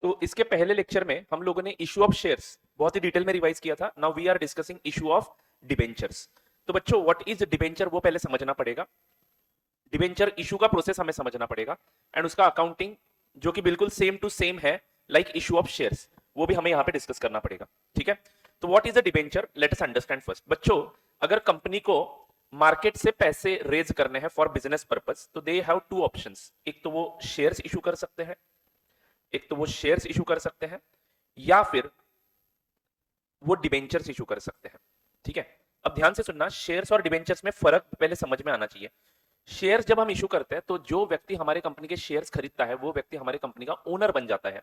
तो इसके पहले लेक्चर में हम लोगों ने इशू ऑफ शेयर्स बहुत ही डिटेल में रिवाइज किया था। Now we are discussing issue of debentures. तो बच्चों व्हाट इज डिबेंचर वो पहले समझना पड़ेगा। डिबेंचर इशू का प्रोसेस हमें समझना पड़ेगा एंड उसका अकाउंटिंग जो कि बिल्कुल सेम टू सेम है लाइक इशू ऑफ शेयर्स, वो भी हमें यहाँ पे डिस्कस करना पड़ेगा। ठीक है, तो what is a debenture, let us understand first. बच्चों अगर कंपनी को मार्केट से पैसे रेज करने हैं फॉर बिजनेस पर्पस तो दे हैव टू ऑप्शंस। एक तो वो शेयर्स इशू कर सकते हैं, या फिर वो डिबेंचर्स इशू कर सकते हैं। ठीक है, अब ध्यान से सुनना, शेयर्स और डिबेंचर्स में फर्क पहले समझ में आना चाहिए। शेयर्स जब हम इशू करते हैं तो जो व्यक्ति हमारे कंपनी के शेयर्स खरीदता है वो व्यक्ति हमारे कंपनी का ओनर बन जाता है।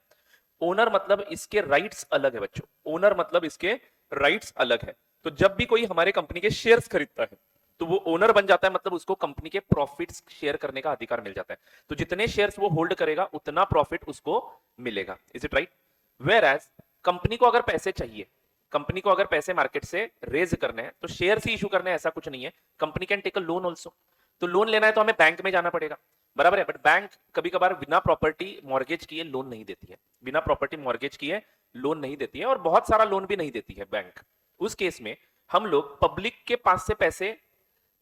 ओनर मतलब इसके राइट्स अलग है बच्चों, ओनर मतलब इसके राइट्स अलग है। तो जब भी कोई हमारे कंपनी के शेयर्स खरीदता है तो वो ओनर बन जाता है, मतलब उसको कंपनी के प्रॉफिट्स शेयर करने का अधिकार मिल जाता है। तो जितने शेयर्स वो होल्ड करेगा उतना प्रॉफिट उसको मिलेगा। Is it right? Whereas company को अगर पैसे चाहिए, कंपनी को अगर पैसे मार्केट से रेज करने हैं तो शेयर ही इशू करने हैं ऐसा कुछ नहीं है। Company can take a loan also. तो लोन लेना है तो हमें बैंक में जाना पड़ेगा, बराबर है। बट बैंक कभी कभार बिना प्रॉपर्टी मॉर्गेज किए लोन नहीं देती है, बिना प्रॉपर्टी मॉर्गेज किए लोन नहीं देती है, और बहुत सारा लोन भी नहीं देती है बैंक। उस केस में हम लोग पब्लिक के पास से पैसे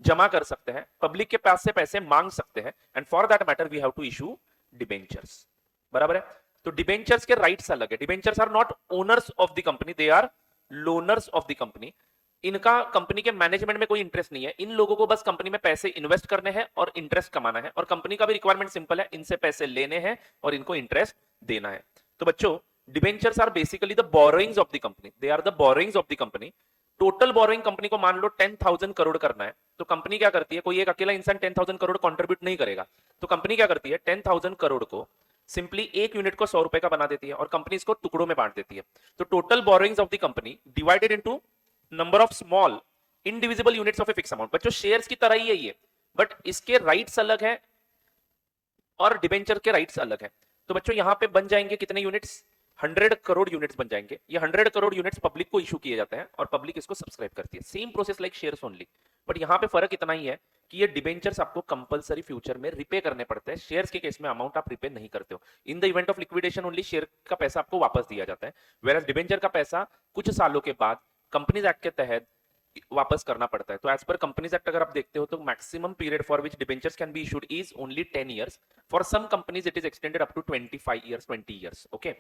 जमा कर सकते हैं, पब्लिक के पास से पैसे मांग सकते हैं, and for that matter we have to issue debentures. बराबर है। तो डिबेंचर्स के राइट्स अलग है। Debentures are not owners of the company, they are loners of the company. इनका कंपनी के मैनेजमेंट में कोई इंटरेस्ट नहीं है, इन लोगों को बस कंपनी में पैसे इन्वेस्ट करने हैं और इंटरेस्ट कमाना है, और कंपनी का भी रिक्वायरमेंट सिंपल है, इनसे पैसे लेने हैं और इनको इंटरेस्ट देना है। तो बच्चों debentures are basically the borrowings of the company, they are the borrowings of the company. Total borrowing company को मान लो 10,000 करोड़ करना है, तो कंपनी क्या करती है, कोई एक अकेला इंसान 10,000 करोड़ कंट्रीब्यूट नहीं करेगा। तो कंपनी क्या करती है, 10,000 करोड़ को सिंपली एक यूनिट को 100 रुपए का बना देती है और कंपनी इसको टुकड़ों में बांट देती है। तो total borrowings of the company divided into number of small indivisible units of a fix amount. बच्चों शेयर्स की तरह ही है ये, बट इसके राइट्स अलग है और डिबेंचर के राइट्स अलग है। तो बच्चों यहां पे बन जाएंगे कितने यूनिट्स, 100 करोड़ यूनिट्स बन जाएंगे। ये 100 करोड़ यूनिट्स पब्लिक को इशू किए जाते हैं और पब्लिक इसको सब्सक्राइब करती है। Same process like shares only, but यहां पे फर्क इतना ही है कि ये डिबेंचर्स आपको कंपलसरी फ्यूचर में रिपे करने पड़ते हैं। शेयर्स के केस में अमाउंट आप रिपे नहीं करते हो। In the event of liquidation only share का पैसा आपको वापस दिया जाता है, वेयर डिबेंचर का पैसा कुछ सालों के बाद कंपनीज एक्ट के तहत वापस करना पड़ता है। तो एज पर कंपनीज एक्ट अगर आप देखते हो तो maximum period for which debentures can be issued is only 10 years। For some companies it is extended up to 25 years, 20 years। Okay,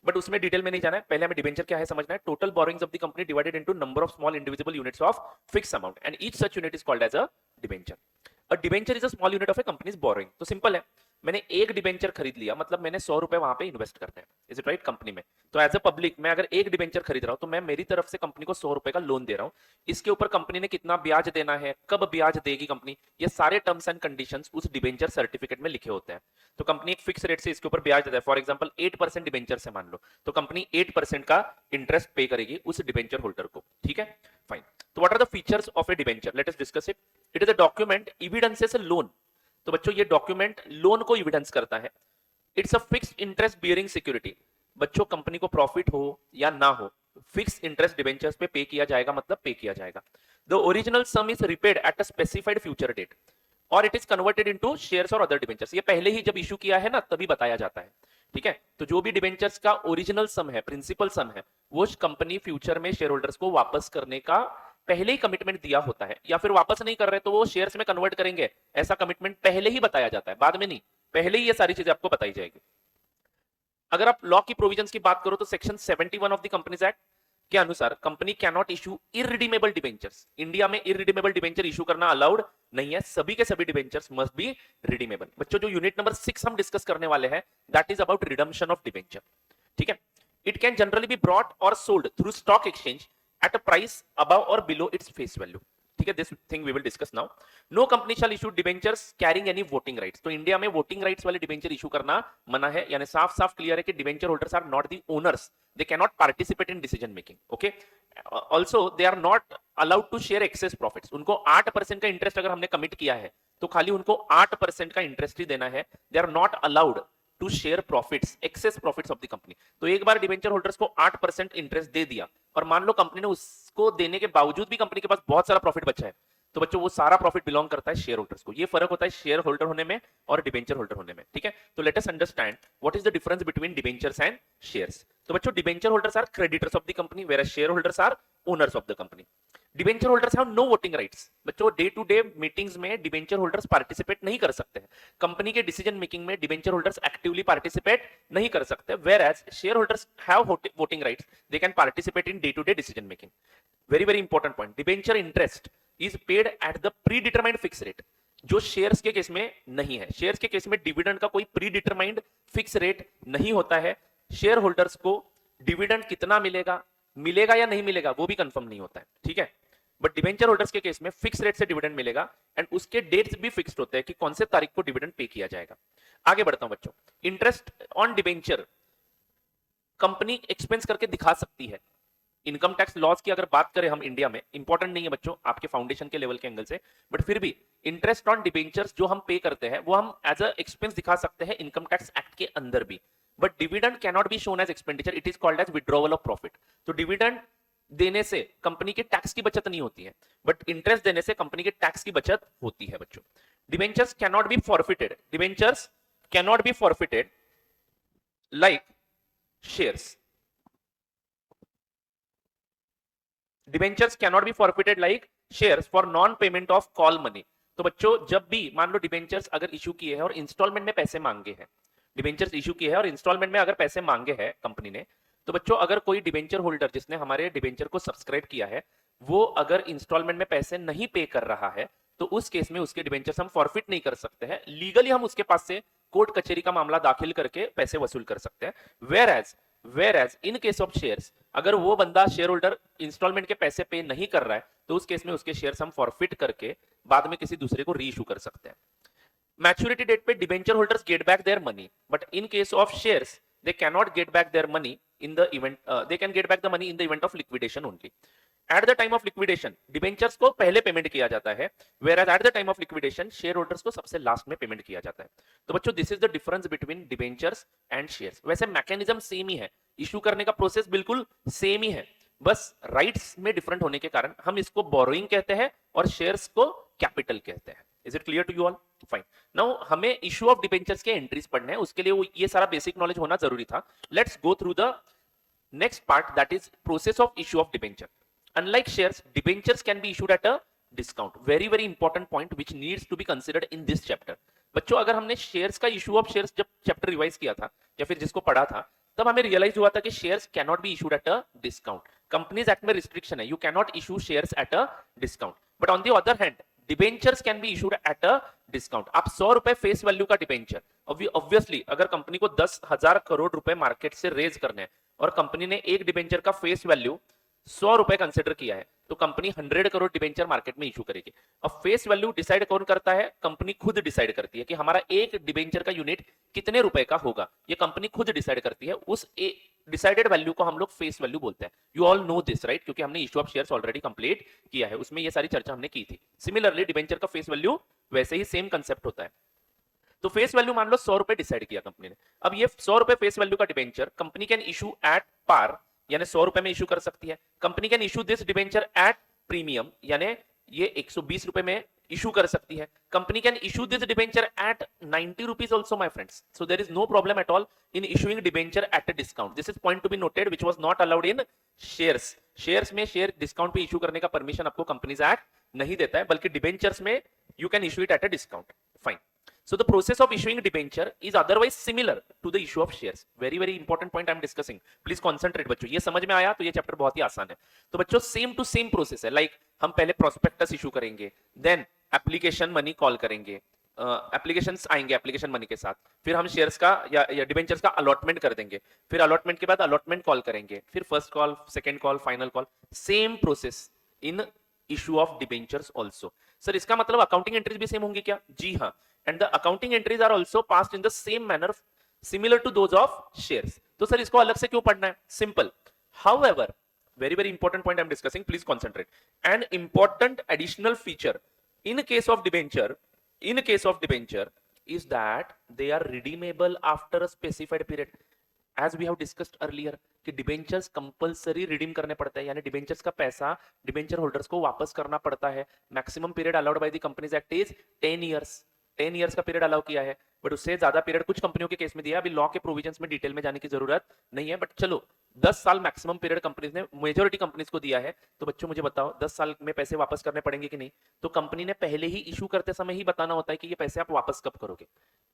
but उसमें डिटेल में नहीं जाना है, पहले हमें डिबेंचर क्या है समझना है। Total borrowings of the company divided into number of small indivisible units of fix amount and each such unit is called as a debenture. A debenture is a small unit of a company's borrowing. तो simple है, मैंने एक debenture खरीद लिया, मतलब मैंने 100 रुपए वहां पे इन्वेस्ट करने हैं, इज इट राइट, कंपनी में। तो एज अ पब्लिक मैं अगर एक डिबेंचर खरीद रहा हूं तो मैं मेरी तरफ से कंपनी को 100 रुपए का लोन दे रहा हूं। इसके ऊपर कंपनी ने कितना ब्याज देना है, कब ब्याज देगी कंपनी, ये सारे टर्म्स एंड कंडीशंस उस डिबेंचर सर्टिफिकेट में लिखे होते हैं। तो कंपनी एक फिक्स रेट से इसके ऊपर ब्याज देता है। फॉर एग्जांपल 8% डिबेंचर से मान लो, तो कंपनी 8% का इंटरेस्ट पे करेगी उस डिबेंचर होल्डर को। ठीक है, फाइन। तो what are the features of a debenture, let us discuss it. It is a document evidences a loan. तो बच्चों ये डॉक्यूमेंट लोन को एविडेंस करता है। It's a fixed interest bearing security. बच्चों कंपनी को प्रॉफिट हो या ना हो, फिक्स इंटरेस्ट डिबेंचर्स पे किया जाएगा, मतलब पे किया जाएगा। The original sum is repaid at a specified future date और it is converted into shares और अदर डिबेंचर्स। ये पहले ही जब इशू किया है ना तभी बताया जाता है। ठीक है, तो जो भी डिबेंचर्स का ओरिजिनल सम है, प्रिंसिपल सम है, वो कंपनी फ्यूचर में शेयर होल्डर्स को वापस करने का पहले ही कमिटमेंट दिया होता है, या फिर वापस नहीं कर रहे तो वो शेयर्स में कन्वर्ट करेंगे, ऐसा कमिटमेंट पहले ही बताया जाता है, बाद में नहीं, पहले ही ये सारी चीजें आपको बताई जाएगी। अगर आप लॉ की प्रोविजंस की बात करो तो section 71 of the companies act के अनुसार company can not issue irredeemable debentures. India में इररिडीमेबल डिबेंचर इशू करना अलाउड नहीं है, सभी के सभी डिबेंचर्स मस्ट बी रिडीमेबल। बच्चों जो यूनिट नंबर 6 हम डिस्कस करने वाले हैं that is about redemption of debenture. ठीक है, it can generally be brought और sold through stock exchange at a price above और बिलो इट्स फेस वैल्यू। ठीक है, this thing we will discuss now. No company shall issue debentures carrying any voting rights. तो India में voting rights वाले debenture issue करना मना है, यानी साफ साफ क्लियर है कि debenture holders are not the owners, they can not participate in decision making. Okay, also they are not allowed to share excess profits. उनको 8% का इंटरेस्ट अगर हमने कमिट किया है तो खाली उनको 8% का इंटरेस्ट ही देना है। They are not allowed to share profits, excess profits of the company. तो एक बार डिबेंचर होल्डर्स को 8% इंटरेस्ट दे दिया और मान लो कंपनी ने उसको देने के बावजूद भी कंपनी के पास बहुत सारा प्रॉफिट बचा है, तो बच्चों वो सारा प्रॉफिट बिलोंग करता है शेयर होल्डर्स को। ये फर्क होता है शेयर होल्डर होने में और डिबेंचर होल्डर होने में, ठीक है। तो let us understand what is the difference between debentures and shares. तो बच्चों debenture holders are creditors of the company where share holders are owners of the company. Debenture holders have no voting rights. बच्चों day to day meetings में debenture holders participate नहीं कर सकते हैं। Company के decision making में debenture holders actively participate नहीं कर सकते, whereas share holders have voting rights, they can participate in day to day decision making. Very very important point, debenture interest is paid at the predetermined fix rate, जो shares के case में नहीं है। Shares के case में dividend का कोई pre determined fix rate नहीं होता है। शेयर होल्डर्स को डिविडेंड कितना मिलेगा, मिलेगा या नहीं मिलेगा वो भी कंफर्म नहीं होता है, ठीक है। बट डिबेंचर होल्डर्स के केस में फिक्स रेट से डिविडेंड मिलेगा एंड उसके डेट्स भी फिक्स्ड होते हैं कि कौन से तारीख को डिविडेंड पे किया जाएगा। आगे बढ़ता हूं बच्चों, interest on debenture company expense करके दिखा सकती है। इनकम टैक्स लॉस की अगर बात करें हम इंडिया में, इंपॉर्टेंट नहीं है बच्चों आपके फाउंडेशन के लेवल के एंगल से, बट फिर भी इंटरेस्ट ऑन डिबेंचर्स जो हम पे करते हैं वो हम एज अ एक्सपेंस दिखा सकते हैं इनकम टैक्स एक्ट के अंदर भी। But dividend can not be shown as expenditure, it is called as withdrawal of profit. तो डिविडेंड देने से कंपनी के टैक्स की बचत नहीं होती है, बट इंटरेस्ट देने से कंपनी के टैक्स की बचत होती है बच्चों। Debentures can not B forfeited, debentures can not B forfeited like shares. Debentures can not B forfeited like shares for non payment of call money. तो बच्चों जब भी मान लो डिबेंचर्स अगर इशू किए हैं और इंस्टॉलमेंट में पैसे मांगे हैं, डिबेंचर्स इशू किए हैं और इंस्टॉलमेंट में अगर पैसे मांगे हैं कंपनी ने, तो बच्चों अगर कोई डिबेंचर होल्डर जिसने हमारे डिबेंचर को सब्सक्राइब किया है वो अगर इंस्टॉलमेंट में पैसे नहीं पे कर रहा है, तो उस केस में उसके डिबेंचर्स हम फॉरफिट नहीं कर सकते हैं। लीगली हम उसके पास से कोर्ट कचहरी का मामला दाखिल करके पैसे वसूल कर सकते हैं। Whereas in case of shares, अगर वो बंदा शेयर होल्डर इंस्टॉलमेंट के पैसे पे नहीं कर रहा है तो उस केस में उसके शेयर्स हम फॉरफिट करके बाद में किसी दूसरे को री इशू कर सकते हैं। मैच्योरिटी डेट पे debenture holders get back their money, but in case of shares they cannot get back their money in the event they can get back the money in the event of liquidation only. At the time of liquidation debentures को पहले payment किया जाता है, whereas at the time of liquidation share holders को सबसे last में payment किया जाता है। तो बच्चों this is the difference between debentures and shares. वैसे मैकेनिज्म सेम ही है, इशू करने का प्रोसेस बिल्कुल सेम ही है, बस राइट्स में डिफरेंट होने के कारण हम इसको बोरोइंग कहते हैं और शेयर्स को कैपिटल कहते हैं। Is it clear to you all? Fine. Now हमें इशू ऑफ डिबेंचर्स के एंट्रीज पढ़ने हैं, उसके लिए ये सारा बेसिक नॉलेज होना जरूरी था। Let's go through the next part, that is process of issue of debenture. Unlike shares, debentures can be issued at a discount. Very very important point which needs to be considered in this chapter. बच्चों अगर हमने shares का issue of shares जब chapter revise किया था या फिर जिसको पढ़ा था, तब हमें रियलाइज हुआ था कि shares can not B issued at a discount. Companies act में रिस्ट्रिक्शन है, you can not issue shares at a discount. But on the other hand debentures can be issued at a discount. आप 100 रुपए face value का debenture, obviously अगर company को 10,000 करोड़ रुपए market से raise करने हैं और कंपनी ने एक डिबेंचर का फेस वैल्यू 100 रुपए कंसिडर किया है, तो कंपनी 100 करोड़ डिबेंचर मार्केट में इशू करेगी। अब फेस वैल्यू डिसाइड कौन करता है? कंपनी खुद डिसाइड करती है कि हमारा एक डिबेंचर का यूनिट कितने रुपए का होगा, ये कंपनी खुद डिसाइड करती है। उस डिसाइडेड वैल्यू को हम लोग फेस वैल्यू बोलते हैं। You all no this right, क्योंकि हमने issue of shares already complete किया है, उसमें ये सारी चर्चा हमने की थी। सिमिलरली डिबेंचर का फेस वैल्यू वैसे ही सेम कंसेप्ट होता है। तो फेस वैल्यू मान लो 100 रुपए डिसाइड किया कंपनी ने। अब ये 100 रुपए फेस वैल्यू का debenture company can issue at par, यानी 100 रुपए में इशू कर सकती है। Company can issue this debenture at premium, यानी ये 120 रुपए में इशू कर सकती है। Company can issue this debenture at 90 rupees also my friends, so there is no problem at all in issuing debenture at a discount. This is point to be noted which was not allowed in shares. Shares में share discount पे issue करने का permission आपको companies act नहीं देता है, बल्कि debentures में you can issue it at a discount. Fine. So the process of issuing debenture is otherwise similar to the issue of shares. Very very important point I am discussing. Please concentrate बच्चों, ये समझ में आया तो ये chapter बहुत ही आसान है। तो बच्चों सेम टू सेम प्रोसेस है। लाइक हम पहले प्रोस्पेक्टस इशू करेंगे, देन एप्लीकेशन मनी कॉल करेंगे, एप्लीकेशंस आएंगे एप्लीकेशन मनी के साथ, फिर हम शेयर्स का या डिबेंचर्स का अलॉटमेंट कर देंगे, फिर अलॉटमेंट के बाद अलॉटमेंट कॉल करेंगे, फिर first call, second call, final call. Same process in issue of debentures also. Sir इसका मतलब अकाउंटिंग एंट्रीज भी सेम होंगी क्या? जी हाँ, and the accounting entries are also passed in the same manner similar to those of shares. तो sir इसको अलग से क्यों पढ़ना है? Simple. However, very very important point I'm discussing, please concentrate. An important additional feature in case of debenture is that they are redeemable after a specified period. As we have discussed earlier, कि debentures compulsory redeem करने पड़ते हैं, यानी debentures का पैसा debenture holders को वापस करना पड़ता है। Maximum period allowed by the companies act is 10 years. 10 years का पीरियड अलाउ किया है, बट उससे ज्यादा पीरियड कुछ कंपनियों के केस में दिया। अभी लॉ के प्रोविजंस में डिटेल में जाने की जरूरत नहीं है, बट चलो 10 साल मैक्सिमम पीरियड कंपनीज ने मेजोरिटी कंपनीज को दिया है। तो बच्चों मुझे बताओ 10 साल में पैसे वापस करने पड़ेंगे कि नहीं? तो कंपनी ने पहले ही इशू करते समय ही बताना होता है कि ये पैसे आप वापस कब करोगे।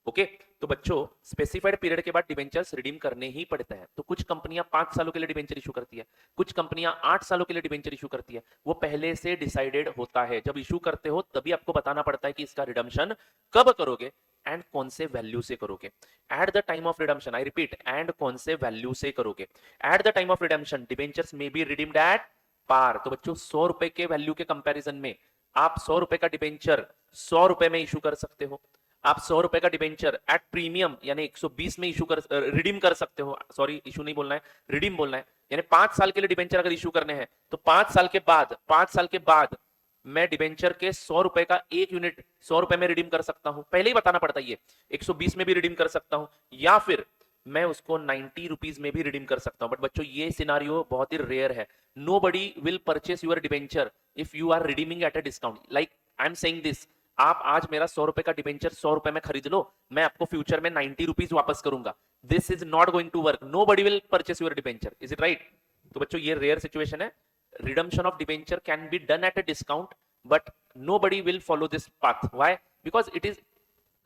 ओके, तो बच्चों स्पेसिफाइड पीरियड के बाद डिबेंचर्स रिडीम करने ही पड़ते हैं। तो कुछ कंपनियां 5 सालों के लिए डिबेंचर इशू करती है, कुछ कंपनियां 8 सालों के लिए डिबेंचर इशू करती है। वो पहले से डिसाइडेड होता है, जब इशू करते हो तभी आपको बताना पड़ता है कि इसका रिडम्पशन कब करोगे एंड कौन से वैल्यू से करोगे। Eight the time of redemption, I repeat, and कौन से वैल्यू से करोगे। Eight the time of redemption debentures में बी रिडीम्ड एट पार। तो बच्चों 100 रुपए के वैल्यू के कंपैरिजन में आप 100 रुपए का डिबेंचर 100 रुपए में इशू कर सकते हो। आप 100 रुपए का डिबेंचर एट प्रीमियम यानी 120 में इशू कर रिडीम कर सकते हो। सॉरी, इशू नहीं बोलना है, रिडीम बोलना है। यानी 5 साल के लिए डिबेंचर अगर इशू करने हैं तो 5 साल के बाद मैं डिबेंचर के 100 रुपए का एक यूनिट 100 रुपए में रिडीम कर सकता हूं। पहले ही बताना पड़ता है, ये 120 में भी रिडीम कर सकता हूं, या फिर मैं उसको 90 रुपीज में भी रिडीम कर सकता हूं। बट बच्चों ये सिनारियो बहुत ही रेयर है। Nobody will purchase your debenture if you are redeeming at a discount. Like I am saying this, आप आज मेरा 100 रुपए का डिबेंचर 100 रुपए में खरीद लो, मैं आपको फ्यूचर में 90 रुपीज वापस करूंगा। This is not going to work. Nobody will purchase your debenture. Is it right? तो बच्चों ये रेयर सिचुएशन है। Redemption of debenture can be done at a discount, but nobody will follow this path. Why? Because it is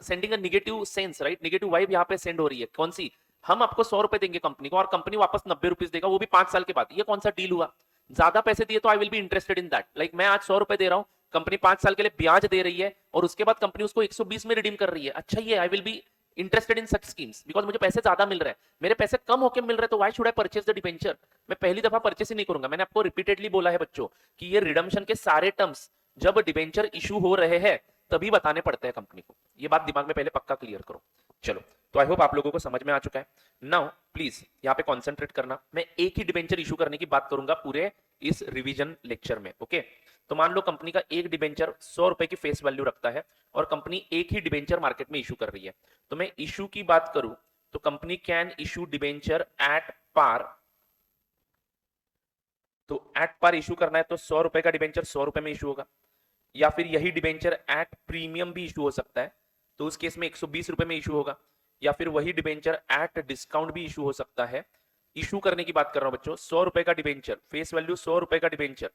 sending a negative sense, right? Negative vibe यहाँ पे send हो रही है। कौन सी? हम आपको 100 रुपए देंगे कंपनी को और कंपनी वापस 90 रुपीज देगा, वो भी 5 साल के बाद। ये कौन सा डील हुआ? ज्यादा पैसे दिए तो I will be interested in that. Like मैं आज 100 रुपए दे रहा हूँ, कंपनी 5 साल के लिए ब्याज दे रही है और उसके बाद कंपनी उसको 120 में रिडीम कर रही है। अच्छा, ये I will be interested in such schemes because मुझे पैसे ज्यादा मिल रहे हैं। मेरे पैसे कम होकर मिल रहे हैं, तो why should I purchase the debenture? मैं पहली दफा परचेस ही नहीं करूंगा। मैंने आपको रिपीटेडली बोला है बच्चों कि ये रिडम्पशन के सारे टर्म्स जब डिबेंचर इशू हो रहे हैं तभी बताने पड़ते हैं कंपनी को। ये बात दिमाग में पहले पक्का क्लियर करो। चलो, तो आई होप आप लोगों को समझ में आ चुका है। नाउ प्लीज यहाँ पे कॉन्सेंट्रेट करना। मैं एक ही डिबेंचर इशू करने की बात करूंगा पूरे इस रिवीजन लेक्चर में। ओके, तो मान लो कंपनी का एक डिबेंचर 100 रुपए की फेस वैल्यू रखता है और कंपनी एक ही डिबेंचर मार्केट में इशू कर रही है। तो मैं इशू की बात करूं तो company can issue debenture at par. तो एट पार इशू करना है तो 100 रुपए का डिबेंचर 100 रुपए में इशू होगा, या फिर यही डिबेंचर एट प्रीमियम भी इशू हो सकता है, तो उस केस में 120 रुपए में इशू होगा, या फिर वही डिबेंचर एट डिस्काउंट भी इशू हो सकता है। इशू करने की बात कर रहा हूं बच्चों, 100 रुपए का डिबेंचर फेस वैल्यू 100 रुपए का डिबेंचर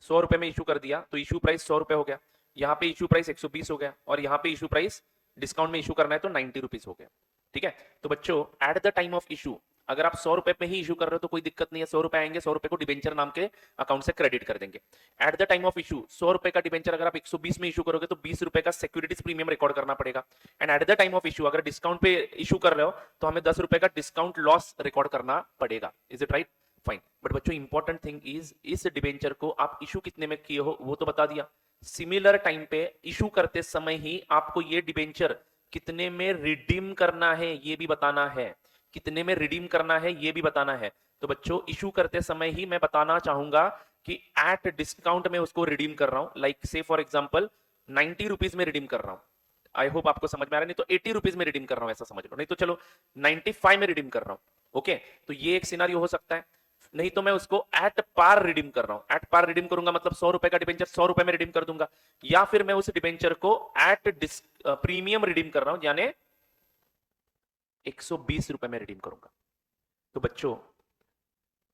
100 रुपए में इशू कर दिया तो इशू प्राइस 100 रुपए हो गया। यहाँ पे इशू प्राइस 120 हो गया और यहाँ पे इशू प्राइस डिस्काउंट में इशू करना है तो 90 रुपीज हो गया। ठीक है, तो बच्चों at the time of issue अगर आप 100 रुपए में ही इशू कर रहे हो तो कोई दिक्कत नहीं है। 100 रुपए आएंगे, 100 रुपए को डिबेंचर नाम के अकाउंट से क्रेडिट कर देंगे। Eight the time of issue 100 रुपए का डिबेंचर अगर आप 120 में इशू करोगे तो 20 रुपए का सिक्योरिटीज प्रीमियम रिकॉर्ड करना पड़ेगा। And at the time of issue अगर डिस्काउंट पे इशू कर रहे हो तो हमें 10 रुपए का डिस्काउंट लॉस रिकॉर्ड करना पड़ेगा। Is it right? Fine. But बच्चों इंपॉर्टेंट थिंग इज इस डिबेंचर को आप इशू कितने में किए हो वो तो बता दिया। सिमिलर टाइम पे इशू करते समय ही आपको ये डिबेंचर कितने में रिडीम करना है ये भी बताना है। कितने में रिडीम करना है ये भी बताना है। तो बच्चों इशू करते समय ही मैं बताना चाहूंगा कि एट डिस्काउंट में उसको रिडीम कर रहा हूं। लाइक से फॉर एग्जांपल 90 रुपीज में रिडीम कर रहा हूं। आई होप आपको समझ में आ रहा है। नहीं तो 80 रुपीज में रिडीम कर रहा हूं ऐसा समझ लो। नहीं तो चलो 95 में रिडीम कर रहा हूं। ओके, तो ये एक सिनारियो हो सकता है। नहीं तो मैं उसको एट पार रिडीम कर रहा हूं। एट पार रिडीम करूंगा मतलब 100 रुपए का डिबेंचर 100 रुपए में रिडीम कर दूंगा, या फिर मैं उस डिबेंचर को एट प्रीमियम रिडीम कर रहा हूं यानी 120 रुपए में रिडीम करूंगा। तो बच्चों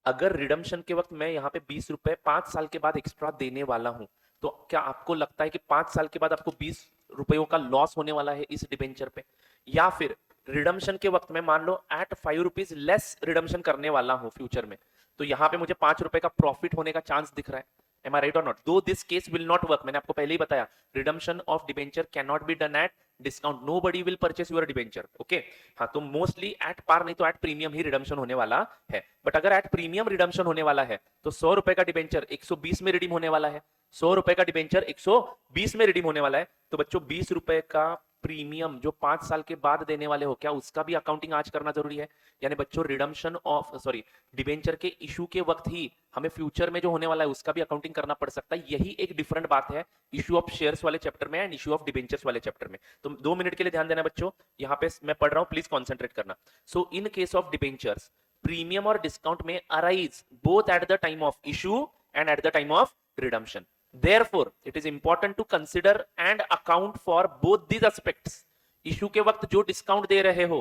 अगर रिडम्पशन के वक्त मैं यहाँ पे 20 रुपए 5 साल के बाद एक्स्ट्रा देने वाला हूं तो क्या आपको लगता है कि 5 साल के बाद आपको 20 रुपयों का लॉस होने वाला है इस डिबेंचर पे? या फिर रिडम्पशन के वक्त में मान लो एट 5 रुपीज लेस रिडम्पशन करने वाला हूं फ्यूचर में, तो यहाँ पे मुझे 5 रुपए का प्रॉफिट होने का चांस दिख रहा है। Am I right or not? Though this case will not work, मैंने आपको पहले ही बताया redemption of debenture cannot be done at discount. Nobody will purchase your debenture. Okay? हाँ, तो मोस्टली एट पार नहीं तो एट प्रीमियम ही रिडम्पशन होने वाला है। बट अगर एट प्रीमियम रिडम्पशन होने वाला है तो 100 रुपए का डिबेंचर 120 में रिडीम होने वाला है। 100 रुपए का डिबेंचर 120 में रिडीम होने वाला है। तो बच्चों 20 रुपए का प्रीमियम जो 5 साल के बाद देने वाले हो, क्या उसका भी अकाउंटिंग आज करना जरूरी है? यानी बच्चों रिडम्पशन ऑफ डिबेंचर के इशू के वक्त ही हमें फ्यूचर में जो होने वाला है उसका भी अकाउंटिंग करना पड़ सकता है। यही एक डिफरेंट बात है इशू ऑफ शेयर्स वाले चैप्टर में एंड इशू ऑफ डिबेंचर्स वाले चैप्टर में। तो 2 मिनट के लिए ध्यान देना बच्चों, यहाँ पे मैं पढ़ रहा हूँ, प्लीज कॉन्सेंट्रेट करना। So in case of debentures premium और डिस्काउंट में arise both at the time of issue and at the time of redemption. Therefore, it is important to consider and account for both these aspects. Issue के वक्त जो discount दे रहे हो,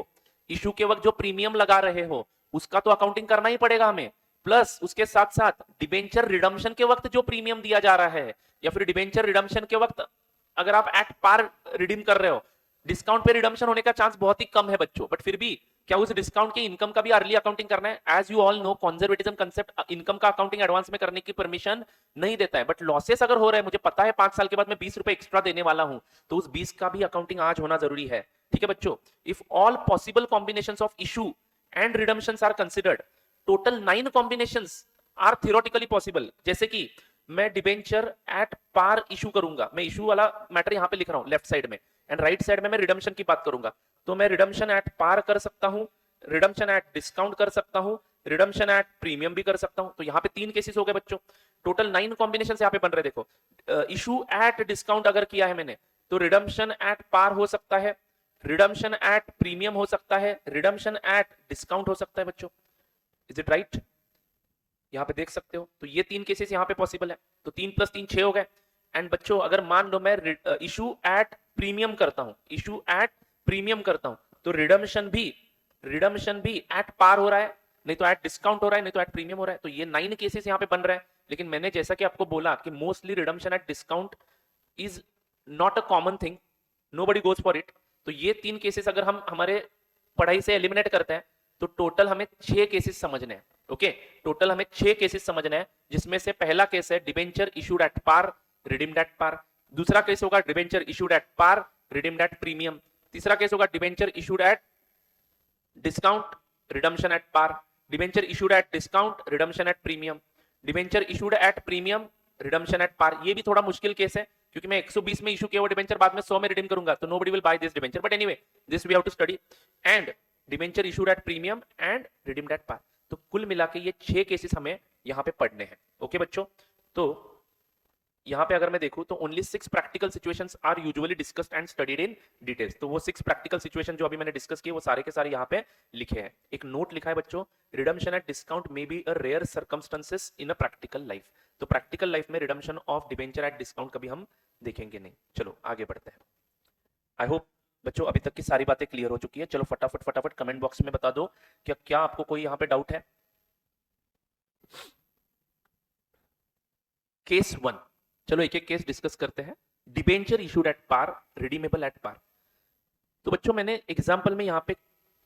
issue के वक्त जो प्रीमियम लगा रहे हो, उसका तो अकाउंटिंग करना ही पड़ेगा हमें। प्लस उसके साथ साथ डिबेंचर रिडम्पशन के वक्त जो प्रीमियम दिया जा रहा है, या फिर डिबेंचर रिडम्पशन के वक्त अगर आप एट पार रिडीम कर रहे हो, डिस्काउंट पे रिडम्पशन होने का चांस बहुत ही कम है बच्चों, बट फिर भी क्या उस डिस्काउंट के इनकम का भी अर्ली अकाउंटिंग करना है? As you all know, conservatism concept income का अकाउंटिंग एडवांस में करने की परमिशन नहीं देता है। बट लॉसेस अगर हो रहा है, मुझे पता है 5 साल के बाद मैं 20 रुपए एक्स्ट्रा देने वाला हूं, तो उस 20 का भी अकाउंटिंग आज होना जरूरी है। ठीक है बच्चों, if all possible combinations of issue and redemptions are considered, total 9 combinations are theoretically possible. जैसे कि मैं डिबेंचर एट पार इशू करूंगा, मैं इशू वाला मैटर यहां पे लिख रहा हूं लेफ्ट साइड में, एंड राइट साइड में मैं रिडम्पशन की बात करूंगा। तो मैं रिडम्पशन एट पार कर सकता हूं, रिडम्पशन एट डिस्काउंट कर सकता हूं, रिडम्पशन एट प्रीमियम भी कर सकता हूं। तो यहां पे 3 केसेस हो गए बच्चों, टोटल 9 कॉम्बिनेशन यहां पे बन रहे। देखो, इशू एट डिस्काउंट अगर किया है मैंने, तो रिडम्पशन एट पार हो सकता है, रिडम्पशन एट प्रीमियम हो सकता है, रिडम्पशन एट डिस्काउंट हो सकता है बच्चों। Is it right? यहां पे देख सकते हो, तो ये 3 केसेस यहां पे पॉसिबल है। तो 3 + 3 6 हो गए। एंड बच्चों अगर मान लो मैं इशू एट प्रीमियम करता हूं, इशू एट प्रीमियम करता हूं, तो रिडम्पशन भी एट पार हो रहा है, नहीं तो एट डिस्काउंट हो रहा है, नहीं तो एट प्रीमियम हो रहा है। तो ये 9 केसेस यहां पे बन रहे हैं। लेकिन मैंने जैसा कि आपको बोला कि mostly redemption at discount is not a common thing, nobody goes for it. तो ये 3 केसेस अगर हम हमारे पढ़ाई से एलिमिनेट करते हैं, तो टोटल हमें 6 केसेस समझने हैं। ओके, टोटल हमें 6 केसेस समझने हैं, जिसमें से पहला केस है debenture issued at par, redeemed at par. दूसरा केस होगा debenture issued at par, redeemed at premium. तीसरा केस होगा debenture issued at discount, redemption at par, debenture issued at discount, redemption at premium, debenture issued at premium, redemption at par. ये भी थोड़ा मुश्किल case है, क्योंकि मैं 120 में इशू किया हुआ डिबेंचर बाद में 100 में रिडीम करूंगा, तो nobody will buy this debenture, but anyway this we have to study. And debenture issued at premium and redeemed at par. तो कुल मिला के ये 6 केसेस हमें यहां पे पढ़ने हैं। ओके बच्चों, तो यहां पे अगर मैं देखूं तो only 6 practical situations are usually discussed and studied in details. तो वो 6 प्रैक्टिकल सिचुएशन जो अभी मैंने डिस्कस किए, वो सारे के सारे यहां पे लिखे हैं। एक नोट लिखा है बच्चों, redemption at discount may be a rare circumstances in a practical life. तो प्रैक्टिकल लाइफ में redemption of debenture at discount कभी हम देखेंगे नहीं। चलो आगे बढ़ते हैं। आई होप बच्चों अभी तक की सारी बातें क्लियर हो चुकी है। चलो फटाफट कमेंट बॉक्स में बता दो कि क्या आपको कोई यहां पे डाउट है। केस 1, चलो एक एक केस डिस्कस करते हैं। Debenture issued at par, redeemable at par. तो बच्चों मैंने एग्जांपल में यहां पे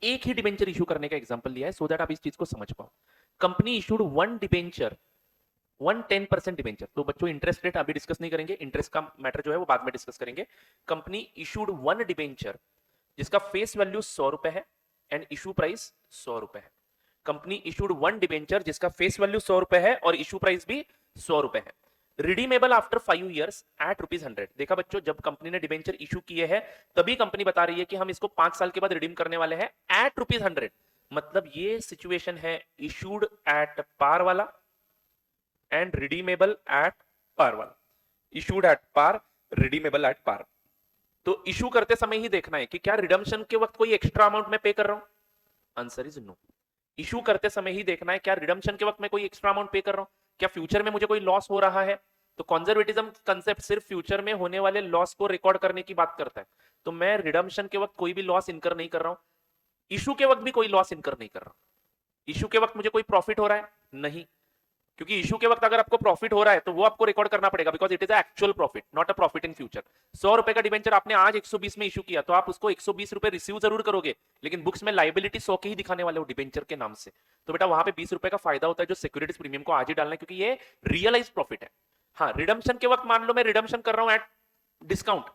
एक ही डिबेंचर इशू करने का एग्जांपल लिया है, सो दैट आप इस चीज को समझ पाओ। Company issued 1 debenture, 10% debenture. तो बच्चों इंटरेस्ट रेट अभी डिस्कस नहीं करेंगे, इंटरेस्ट का मैटर जो है वो बाद में डिस्कस करेंगे। कंपनी इशूड 1 डिबेंचर जिसका फेस वैल्यू 100 रुपए है एंड इशू प्राइस 100 रुपए है। कंपनी इशूड 1 डिबेंचर जिसका फेस वैल्यू 100 रुपए है और इशू प्राइस भी 100 रुपए है। Redeemable after 5 years at ₹100। देखा बच्चों, जब कंपनी ने डिबेंचर इशू किए हैं तभी कंपनी बता रही है कि हम इसको 5 साल के बाद रिडीम करने वाले हैं एट ₹100। मतलब ये सिचुएशन है इशूड एट पार वाला एंड रिडीमेबल एट पार वाला। Issued at par, redeemable at par. तो इशू करते समय ही देखना है कि क्या रिडम्पशन के वक्त कोई एक्स्ट्रा अमाउंट मैं पे कर रहा हूं। Answer is no. इशू करते समय ही देखना है क्या रिडम्पशन के वक्त मैं कोई एक्स्ट्रा अमाउंट पे कर रहा हूं, क्या फ्यूचर में मुझे कोई लॉस हो रहा है। तो कंजर्वेटिज्म कंसेप्ट सिर्फ फ्यूचर में होने वाले लॉस को रिकॉर्ड करने की बात करता है। तो मैं रिडम्पशन के वक्त कोई भी लॉस इनकर नहीं कर रहा हूं, इशू के वक्त भी कोई लॉस इनकर नहीं कर रहा हूं। इशू के वक्त मुझे कोई प्रॉफिट हो रहा है नहीं, क्योंकि इशू के वक्त अगर आपको प्रॉफिट हो रहा है तो वो आपको रिकॉर्ड करना पड़ेगा, because it is actual profit, not a profit in future. 100 रुपए का डिबेंचर आपने आज 120 में इशू किया, तो आप उसको 120 रुपए रिसीव जरूर करोगे, लेकिन बुक्स में लाइबिलिटी 100 के ही दिखाने वाले हो डिबेंचर के नाम से। तो बेटा वहां पे 20 रुपए का फायदा होता है जो सिक्योरिटीज प्रीमियम को आज ही डालना है, क्योंकि ये रियलाइज प्रॉफिट है। हाँ, रिडम्पशन के वक्त मान लो मैं रिडम्पशन कर रहा हूं एट डिस्काउंट,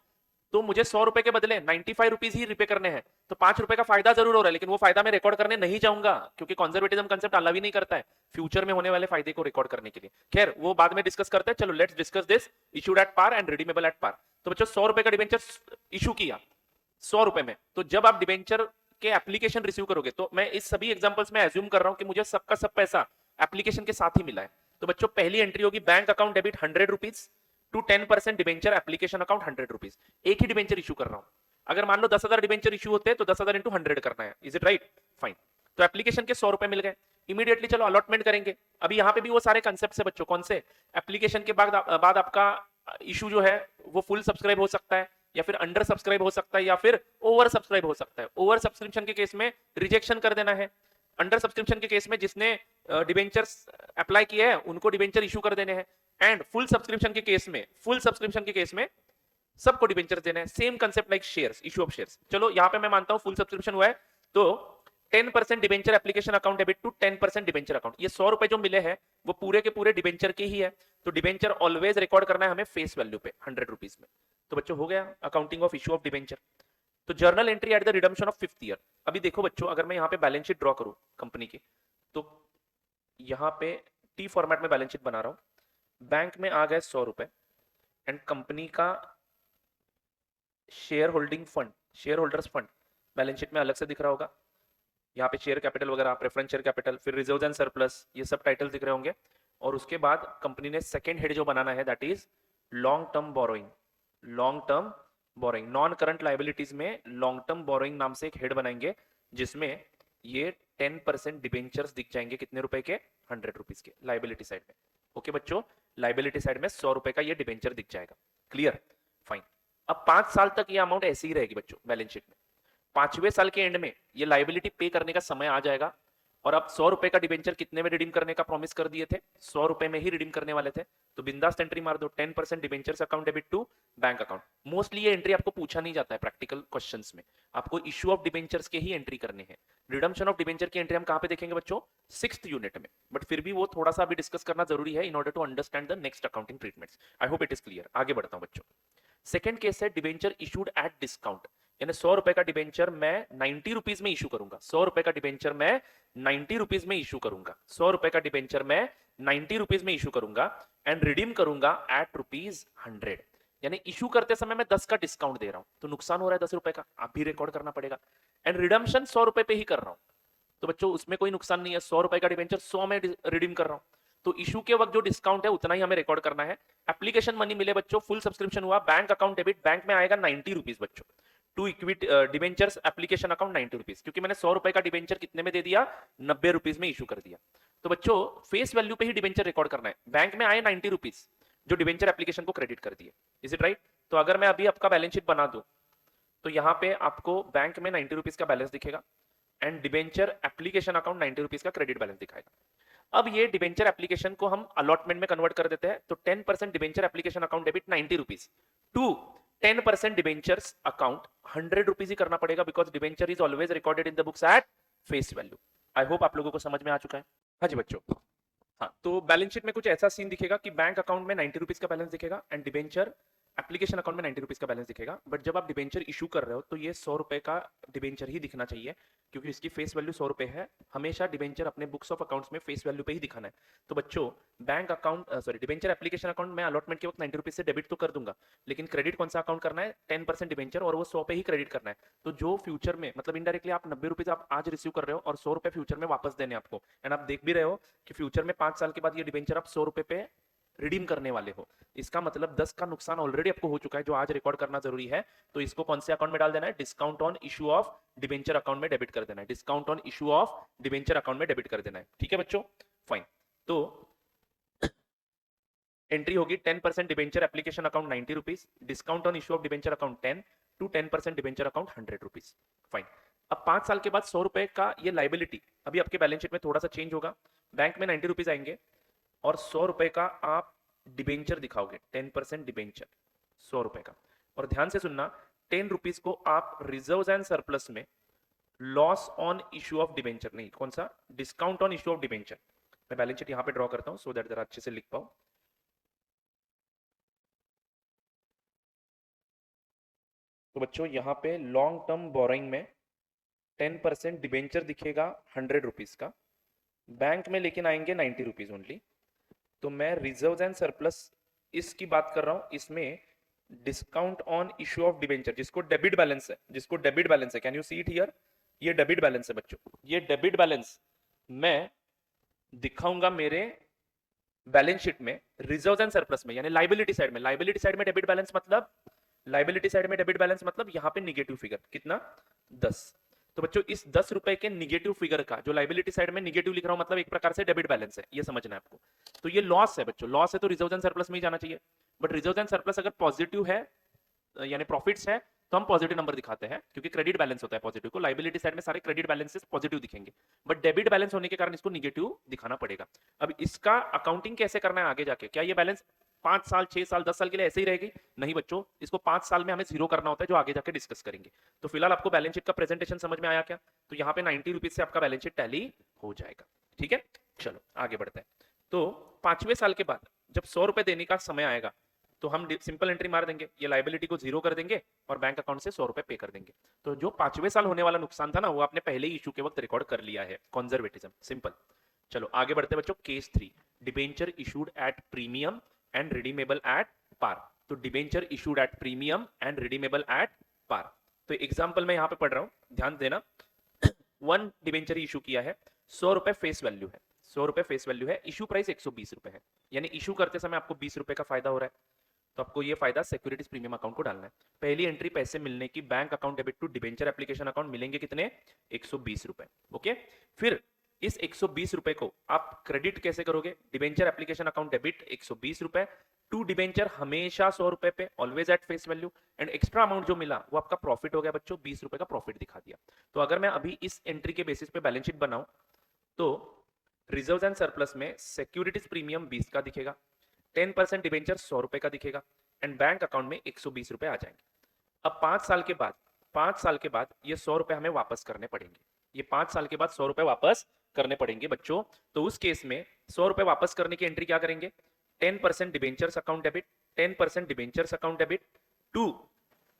तो मुझे 100 रुपए के बदले 95 रुपीज ही रिपे करने हैं, तो 5 रुपए का फायदा जरूर हो रहा है, लेकिन वो फायदा मैं रिकॉर्ड करने नहीं जाऊंगा, क्योंकि कंजर्वेटिज्म कंसेप्ट अलाउ ही नहीं करता है फ्यूचर में होने वाले फायदे को रिकॉर्ड करने के लिए। खैर वो बाद में डिस्कस करते हैं। चलो let's discuss this issued at par and redeemable at par. तो बच्चों 100 रुपए का डिबेंचर इशू किया, 100 रुपए में। तो जब आप डिबेंचर के एप्लीकेशन रिसीव करोगे, तो मैं इस सभी एग्जांपल्स में एज्यूम कर रहा हूं कि मुझे सबका सब पैसा एप्लीकेशन के साथ ही मिला है। तो बच्चों पहली एंट्री होगी bank account debit 100 rupees to 10% debenture application account 100 rupees. एक ही डिबेंचर इशू कर रहा हूं। अगर मान लो 10,000 डिबेंचर इशू होते हैं तो 10,000 इंटू 100 करना है। Is it right? फाइन। तो एप्लीकेशन के 100 रुपए मिल गए। इमीडिएटली चलो अलॉटमेंट करेंगे। अभी यहाँ पे भी वो सारे कंसेप्ट है बच्चों। कौन से? एप्लीकेशन के बाद आपका इशू जो है वो फुल सब्सक्राइब हो सकता है, या फिर अंडर सब्सक्राइब हो सकता है, या फिर ओवर सब्सक्राइब हो सकता है। ओवर सब्सक्रिप्शन के केस में रिजेक्शन कर देना है। अंडर सब्सक्रिप्शन के केस में जिसने डिबेंचर्स अप्लाई किए हैं उनको डिबेंचर इशू कर देने हैं। एंड फुल सब्सक्रिप्शन के केस में सबको डिबेंचर देना है। Same concept like shares, issue of shares. चलो यहाँ पे मैं मानता हूं फुल सब्सक्रिप्शन हुआ है, तो 10% debenture application account debit to 10% debenture account. ये 100 रुपए जो मिले हैं वो पूरे के पूरे डिबेंचर के ही है। तो डिबेंचर ऑलवेज रिकॉर्ड करना है हमें फेस वैल्यू पे 100 रुपीज में। तो बच्चों हो गया accounting of issue of debenture. तो journal entry at the redemption of 5th year. अभी देखो बच्चों, अगर मैं यहाँ पे बैलेंस शीट ड्रॉ करूं कंपनी की, तो यहाँ पे टी फॉर्मेट में बैलेंस शीट बना रहा हूं। बैंक में आ गए 100 रुपए एंड कंपनी का share holding fund, share holders fund balance sheet में अलग से दिख रहा होगा। यहाँ पे शेयर कैपिटल वगैरह, प्रेफरेंस शेयर कैपिटल, फिर रिजर्व्स एंड सरप्लस, ये सब टाइटल दिख रहे होंगे। और उसके बाद कंपनी ने सेकंड हेड जो बनाना है that is long term borrowing. Long term borrowing, non current liabilities में लॉन्ग टर्म बोरोइंग नाम से एक हेड बनाएंगे, जिसमें ये 10% डिबेंचर्स दिख जाएंगे। कितने रुपए के? 100 रुपीज के, लाइबिलिटी साइड में। ओके बच्चों, लाइबिलिटी साइड में 100 रुपए का ये डिबेंचर दिख जाएगा। क्लियर? फाइन। अब 5 साल तक ये अमाउंट ऐसी ही रहेगी बच्चों बैलेंस शीट में। 5वें साल के एंड में ये लाइबिलिटी पे करने का समय आ जाएगा। और अब 100 रुपए का डिबेंचर कितने में रिडीम करने का प्रॉमिस कर दिए थे? 100 रुपए में ही रिडीम करने वाले थे। तो बिंदास एंट्री मार दो, 10% debentures account debit to bank account. Mostly ये एंट्री आपको पूछा नहीं जाता है प्रैक्टिकल क्वेश्चंस में। आपको इशू ऑफ डिबेंचर्स के ही एंट्री करने हैं। रिडम्पशन ऑफ डिबेंचर की एंट्री हम कहां पे देखेंगे बच्चों? 6th यूनिट में। बट फिर भी वो थोड़ा सा अभी डिस्कस करना जरूरी है in order to understand the next accounting treatments. I hope it is clear. आगे बढ़ता हूं बच्चों। सेकंड केस है डिबेंचर इशूड एट डिस्काउंट। यानी 100 रुपए का डिबेंचर मैं 90 रुपीज में इशू करूंगा। 100 रुपए का डिबेंचर मैं 90 रुपीज में इशू करूंगा। 100 रुपए का डिबेंचर मैं 90 रुपीज में इशू करूंगा एंड रिडीम करूंगा एट रुपीज 100। यानी इशू करते समय मैं 10 का डिस्काउंट दे रहा हूं, तो नुकसान हो रहा है 10 रुपए का, आप भी रिकॉर्ड करना पड़ेगा। एंड रिडम्पशन 100 रुपए पे ही कर रहा हूं, तो बच्चों उसमें कोई नुकसान नहीं है। 100 रुपए का डिबेंचर 100 में रिडीम कर रहा हूं, तो इशू के वक्त जो डिस्काउंट है उतना ही हमें रिकॉर्ड करना है। एप्लीकेशन मनी मिले बच्चों, फुल सब्सक्रिप्शन हुआ, बैंक अकाउंट डेबिट, बैंक में आएगा 90 रुपीज बच्चों to equity debentures application account 90 rupees, क्योंकि मैंने 100 रुपए का डिबेंचर कितने में दे दिया? 90 रुपीज में इशू कर दिया। तो बच्चों फेस वैल्यू पे ही डिबेंचर रिकॉर्ड करना है। बैंक में आए 90 रुपीज जो डिबेंचर एप्लीकेशन को क्रेडिट कर दिए। Is it right? तो अगर मैं अभी आपका बैलेंस शीट बना दूं, तो यहाँ पे आपको बैंक में 90 रुपीज का बैलेंस दिखेगा and debenture application account 90 rupees का क्रेडिट बैलेंस दिखाएगा। अब ये डिबेंचर एप्लीकेशन को हम अलॉटमेंट में कन्वर्ट कर देते हैं। तो 10% debenture application account debit 90 rupees to 10% debentures account 100 rupees ही करना पड़ेगा, because debenture is always recorded in the books at face value. I hope आप लोगों को समझ में आ चुका है। हाँ जी बच्चों। हाँ, तो बैलेंस शीट में कुछ ऐसा सीन दिखेगा कि बैंक अकाउंट में 90 रुपीज का बैलेंस दिखेगा एंड डिबेंचर एप्लीकेशन अकाउंट में 90 रुपीज का बैलेंस दिखेगा। बट जब आप डिबेंचर इशू कर रहे हो तो ये 100 रुपए का डिबेंचर ही दिखना चाहिए, क्योंकि इसकी फेस वैल्यू 100 रुपए है। हमेशा डिबेंचर अपने बुक्स ऑफ अकाउंट्स में फेस वैल्यू पे ही दिखाना है। तो बच्चों bank account debenture application account में अलॉटमेंट के वक्त 90 रुपीज से डेबिट तो कर दूंगा, लेकिन क्रेडिट कौन सा अकाउंट करना है? 10% डिबेंचर, और वो 100 पे ही क्रेडिट करना है। तो जो फ्यूचर में, मतलब इनडायरेक्टली आप 90 रुपीज आप आज रिसीव कर रहे हो और 100 रुपए फ्यूचर में वापस देने आपको। एंड आप देख भी रहे हो कि फ्यूचर में 5 साल के बाद ये डिबेंचर आप 100 रुपए पे रिडीम करने वाले हो। इसका मतलब 10 का नुकसान ऑलरेडी आपको हो चुका है, जो आज रिकॉर्ड करना जरूरी है। तो इसको कौन से अकाउंट में डाल देना है? Discount on issue of debenture account में डेबिट कर देना है। Discount on issue of debenture account में डेबिट कर देना है। ठीक है बच्चों, फाइन। तो एंट्री होगी 10% debenture application account 90 rupees, discount on issue of debenture account 10 to 10% debenture account 100 rupees. Fine. अब 5 साल के बाद 100 रुपए का ये लाइबिलिटी अभी आपके बैलेंस शीट में थोड़ा सा चेंज होगा। बैंक में 90 रुपीज आएंगे और 100 रुपए का आप डिबेंचर दिखाओगे, 10% डिबेंचर 100 रुपए का। और ध्यान से सुनना, 10 रुपीज को आप रिजर्व्स एंड सरप्लस में loss on issue of debenture, नहीं कौन सा, discount on issue of debenture. मैं बैलेंस शीट यहां पे ड्रॉ करता हूं सो दैट जरा अच्छे से लिख पाऊं। तो बच्चों यहां पे लॉन्ग टर्म बोरोइंग में 10% डिबेंचर दिखेगा 100 रुपीज का, बैंक में लेकिन आएंगे 90 रुपीज ओनली। तो मैं रिजर्व एंड सरप्लस इसकी बात कर रहा हूं, इसमें discount on issue of debenture, जिसको डेबिट बैलेंस है, जिसको डेबिट बैलेंस है, can you see it here, ये डेबिट बैलेंस है बच्चों। ये डेबिट बैलेंस मैं दिखाऊंगा मेरे बैलेंस शीट में रिजर्व एंड सरप्लस में, यानी लाइबिलिटी साइड में। लाइबिलिटी साइड में डेबिट बैलेंस मतलब, लाइबिलिटी साइड में डेबिट बैलेंस मतलब यहां पे निगेटिव फिगर कितना 10। तो बच्चों इस 10 रुपए के निगेटिव फिगर का जो लाइबिलिटी साइड में निगेटिव लिख रहा हूं, मतलब एक प्रकार से डेबिट बैलेंस है, ये समझना है आपको। तो ये लॉस है बच्चों, लॉस है तो रिजर्व एंड सरप्लस में ही जाना चाहिए। बट रिजर्व एंड सरप्लस अगर पॉजिटिव है यानी प्रॉफिट्स है तो हम पॉजिटिव नंबर दिखाते हैं, क्योंकि क्रेडिट बैलेंस होता है पॉजिटिव को। लाइबिलिटी साइड में सारे क्रेडिट बैलेंसेस पॉजिटिव दिखेंगे, बट डेबिट बैलेंस होने के कारण इसको निगेटिव दिखाना पड़ेगा। अब इसका अकाउंटिंग कैसे करना है आगे जाके, क्या ये बैलेंस 5 साल 6 साल 10 साल के लिए ऐसे ही रहेगी? नहीं बच्चों, इसको 5 साल में हमें जीरो करना होता है, जो आगे जाके डिस्कस करेंगे। तो फिलहाल आपको बैलेंस शीट का प्रेजेंटेशन समझ में आया क्या? तो यहाँ पे 90 रुपीज से आपका बैलेंस शीट टैली हो जाएगा। ठीक है, चलो आगे बढ़ते हैं। तो 5वें साल के बाद जब 100 रुपए देने का समय आएगा तो हम सिंपल एंट्री मार देंगे, ये लाइबिलिटी को जीरो कर देंगे और बैंक अकाउंट से 100 रुपए पे कर देंगे। तो जो 5वें साल होने वाला नुकसान था ना, वो आपने पहले ही इशू के वक्त रिकॉर्ड कर लिया है, कंजर्वेटिज्म, सिंपल। चलो आगे बढ़ते हैं बच्चों। Case 3, debenture issued at premium and redeemable at par. तो debenture issued at premium and redeemable at par. तो एग्जांपल मैं यहां पे पढ़ रहा हूं, ध्यान देना। वन डिबेंचर इशू किया है, 100 रुपए फेस वैल्यू है, 100 रुपए फेस वैल्यू है, इशू प्राइस 120 रुपए है, यानी इशू करते समय आपको 20 रुपए का फायदा हो रहा है। तो आपको ये फायदा सिक्योरिटीज प्रीमियम अकाउंट को डालना है। पहली एंट्री पैसे मिलने की, bank account debit to debenture application account, मिलेंगे कितने 120 रुपए। ओके, फिर इस 120 रुपए को आप क्रेडिट कैसे करोगे? डिबेंचर एप्लीकेशन अकाउंट डेबिट 120 रुपए टू डिबेंचर, हमेशा 100 रुपए पे, always at face value. And extra amount जो मिला वो आपका प्रॉफिट हो गया बच्चों, 20 रुपए का प्रॉफिट दिखा दिया। तो अगर मैं अभी इस एंट्री के बेसिस पे बैलेंस शीट बनाऊं तो रिजर्व एंड सरप्लस में सिक्योरिटीज प्रीमियम 20 का दिखेगा, 10% डिबेंचर 100 रुपए का दिखेगा, एंड बैंक अकाउंट में 120 रुपए आ जाएंगे। अब 5 साल के बाद, 5 साल के बाद ये 100 रुपए हमें वापस करने पड़ेंगे। ये 5 साल के बाद 100 रुपए वापस करने पड़ेंगे बच्चों। तो उस केस में 100 रुपए वापस करने की एंट्री क्या करेंगे? 10% debentures account debit, 10% debentures account debit to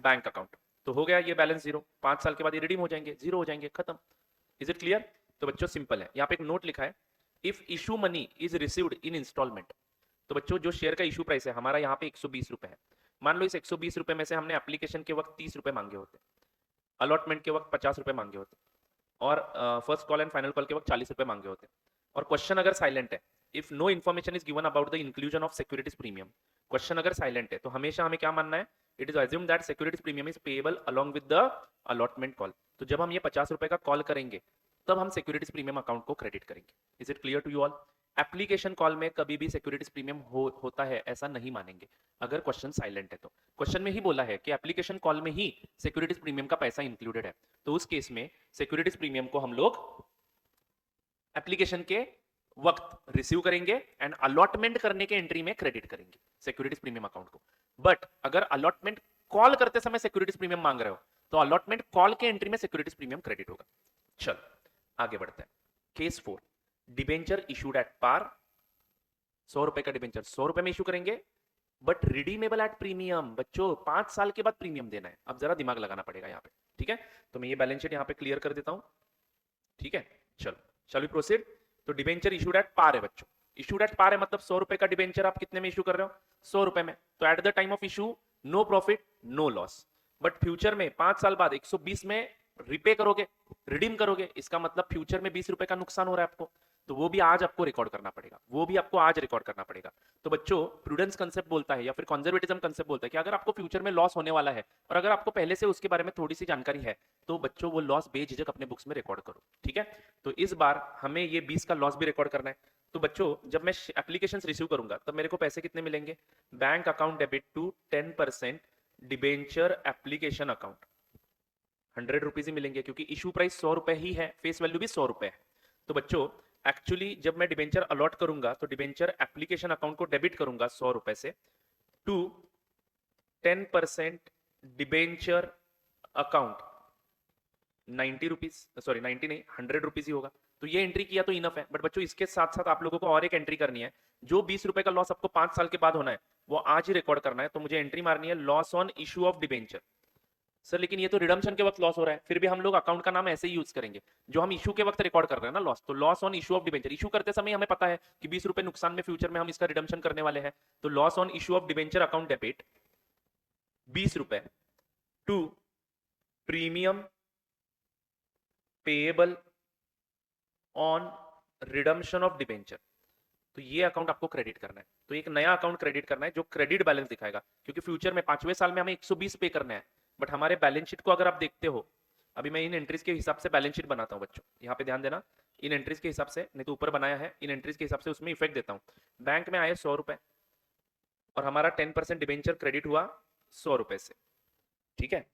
bank account. तो हो गया ये बैलेंस जीरो। 5 साल के बाद ये रिडीम हो जाएंगे, जीरो हो जाएंगे, खत्म। Is it clear? तो बच्चों सिंपल है। यहाँ पे एक नोट लिखा है, if issue money is received in instalment. तो बच्चों जो शेयर का इशू प्राइस है हमारा यहाँ पे 120 रुपए है। मान लो इस 120 रुपए में से हमने एप्लीकेशन के वक्त 30 रुपए मांगे होते, अलॉटमेंट के वक्त 50 रुपए मांगे होते, और first call and final call के वक्त 40 रुपए मांगे होते। और क्वेश्चन अगर साइलेंट है, if no information is given about the inclusion of securities premium, question अगर साइलेंट है तो हमेशा हमें क्या मानना है? It is assume that securities premium is payable along with the allotment call. तो जब हम ये 50 रुपए का कॉल करेंगे तब हम सिक्योरिटीज प्रीमियम अकाउंट को क्रेडिट करेंगे। Is it clear to you all? Application call में कभी भी सिक्योरिटीज प्रीमियम होता है ऐसा नहीं मानेंगे अगर क्वेश्चन साइलेंट है। तो क्वेश्चन में ही बोला है कि एप्लीकेशन कॉल में ही सिक्योरिटीज प्रीमियम का पैसा इंक्लूडेड है, तो उस केस में सिक्योरिटीज प्रीमियम को हम लोग एप्लीकेशन के वक्त रिसीव करेंगे एंड अलॉटमेंट करने के एंट्री में क्रेडिट करेंगे सिक्योरिटीज प्रीमियम अकाउंट को। बट अगर अलॉटमेंट कॉल करते समय सिक्योरिटीज प्रीमियम मांग रहे हो तो अलॉटमेंट कॉल के एंट्री में सिक्योरिटीज प्रीमियम क्रेडिट होगा। चलो आगे बढ़ते हैं। Case 4, debenture issued at par. 100 रुपए का डिबेंचर 100 रुपए में इशू करेंगे, बट रिडीमेबल एट प्रीमियम। बच्चों 5 साल के बाद प्रीमियम देना है, अब जरा दिमाग लगाना पड़ेगा यहाँ पे। ठीक है, तो मैं ये बैलेंस शीट यहाँ पे क्लियर कर देता हूं। ठीक है, चलो शैल वी प्रोसीड। तो डिबेंचर इशूड एट पार है बच्चों, इशूड एट पार है मतलब 100 रुपए का डिबेंचर आप कितने में इशू कर रहे हो? 100 रुपए में। तो at the time of issue no profit no loss, but future में 5 साल बाद 120 में रिपे करोगे, रिडीम करोगे, इसका मतलब फ्यूचर में 20 रुपए का नुकसान हो रहा है आपको, तो वो भी आज आपको रिकॉर्ड करना पड़ेगा, वो भी आपको आज रिकॉर्ड करना पड़ेगा। तो बच्चों प्रूडेंस कंसेप्ट बोलता है या फिर कंजर्वेटिज्म कंसेप्ट बोलता है कि अगर आपको फ्यूचर में लॉस होने वाला है और अगर आपको पहले से उसके बारे में थोड़ी सी जानकारी है तो बच्चों वो लॉस बेझिझक अपने बुक्स में रिकॉर्ड करो। ठीक है, तो इस बार हमें ये 20 का लॉस भी रिकॉर्ड करना है। तो बच्चों जब मैं एप्लीकेशन रिसीव करूंगा तब मेरे को पैसे कितने मिलेंगे? Bank account debit to 10% debenture application account, 100 rupees ही मिलेंगे क्योंकि इशू प्राइस 100 रुपए ही है, फेस वैल्यू भी 100 रुपए है। तो बच्चों एक्चुअली जब मैं डिबेंचर अलॉट करूंगा तो डिबेंचर एप्लीकेशन अकाउंट को डेबिट करूंगा 100 रुपए से to 10% debenture account 90 rupees, sorry 90 नहीं 100 रुपीज ही होगा। तो ये एंट्री किया तो इनफ है, बट बच्चों इसके साथ साथ आप लोगों को और एक एंट्री करनी है। जो 20 रुपए का लॉस आपको 5 साल के बाद होना है वो आज ही रिकॉर्ड करना है। तो मुझे एंट्री मारनी है loss on issue of debenture. Sir लेकिन ये तो रिडम्पशन के वक्त लॉस हो रहा है, फिर भी हम लोग अकाउंट का नाम ऐसे ही यूज करेंगे जो हम इशू के वक्त रिकॉर्ड कर रहे हैं ना लॉस। तो loss on issue of debenture, issue करते समय हमें पता है कि 20 रुपए नुकसान में फ्यूचर में हम इसका रिडम्पशन करने वाले हैं। तो loss on issue of debenture account debit ₹20 to premium payable on redemption of debenture. तो ये अकाउंट आपको क्रेडिट करना है। तो एक नया अकाउंट क्रेडिट करना है जो क्रेडिट बैलेंस दिखाएगा, क्योंकि फ्यूचर में 5वें साल में हमें 120 पे करना है। बट हमारे बैलेंस शीट को अगर आप देखते हो, अभी मैं इन एंट्रीज के हिसाब से बैलेंस शीट बनाता हूं बच्चों, यहाँ पे ध्यान देना, इन एंट्रीज के हिसाब से, नहीं तो ऊपर बनाया है, इन एंट्रीज के हिसाब से उसमें इफेक्ट देता हूं। बैंक में आए ₹100 और हमारा 10% डिबेंचर क्रेडिट हुआ ₹100 से, ठीक है।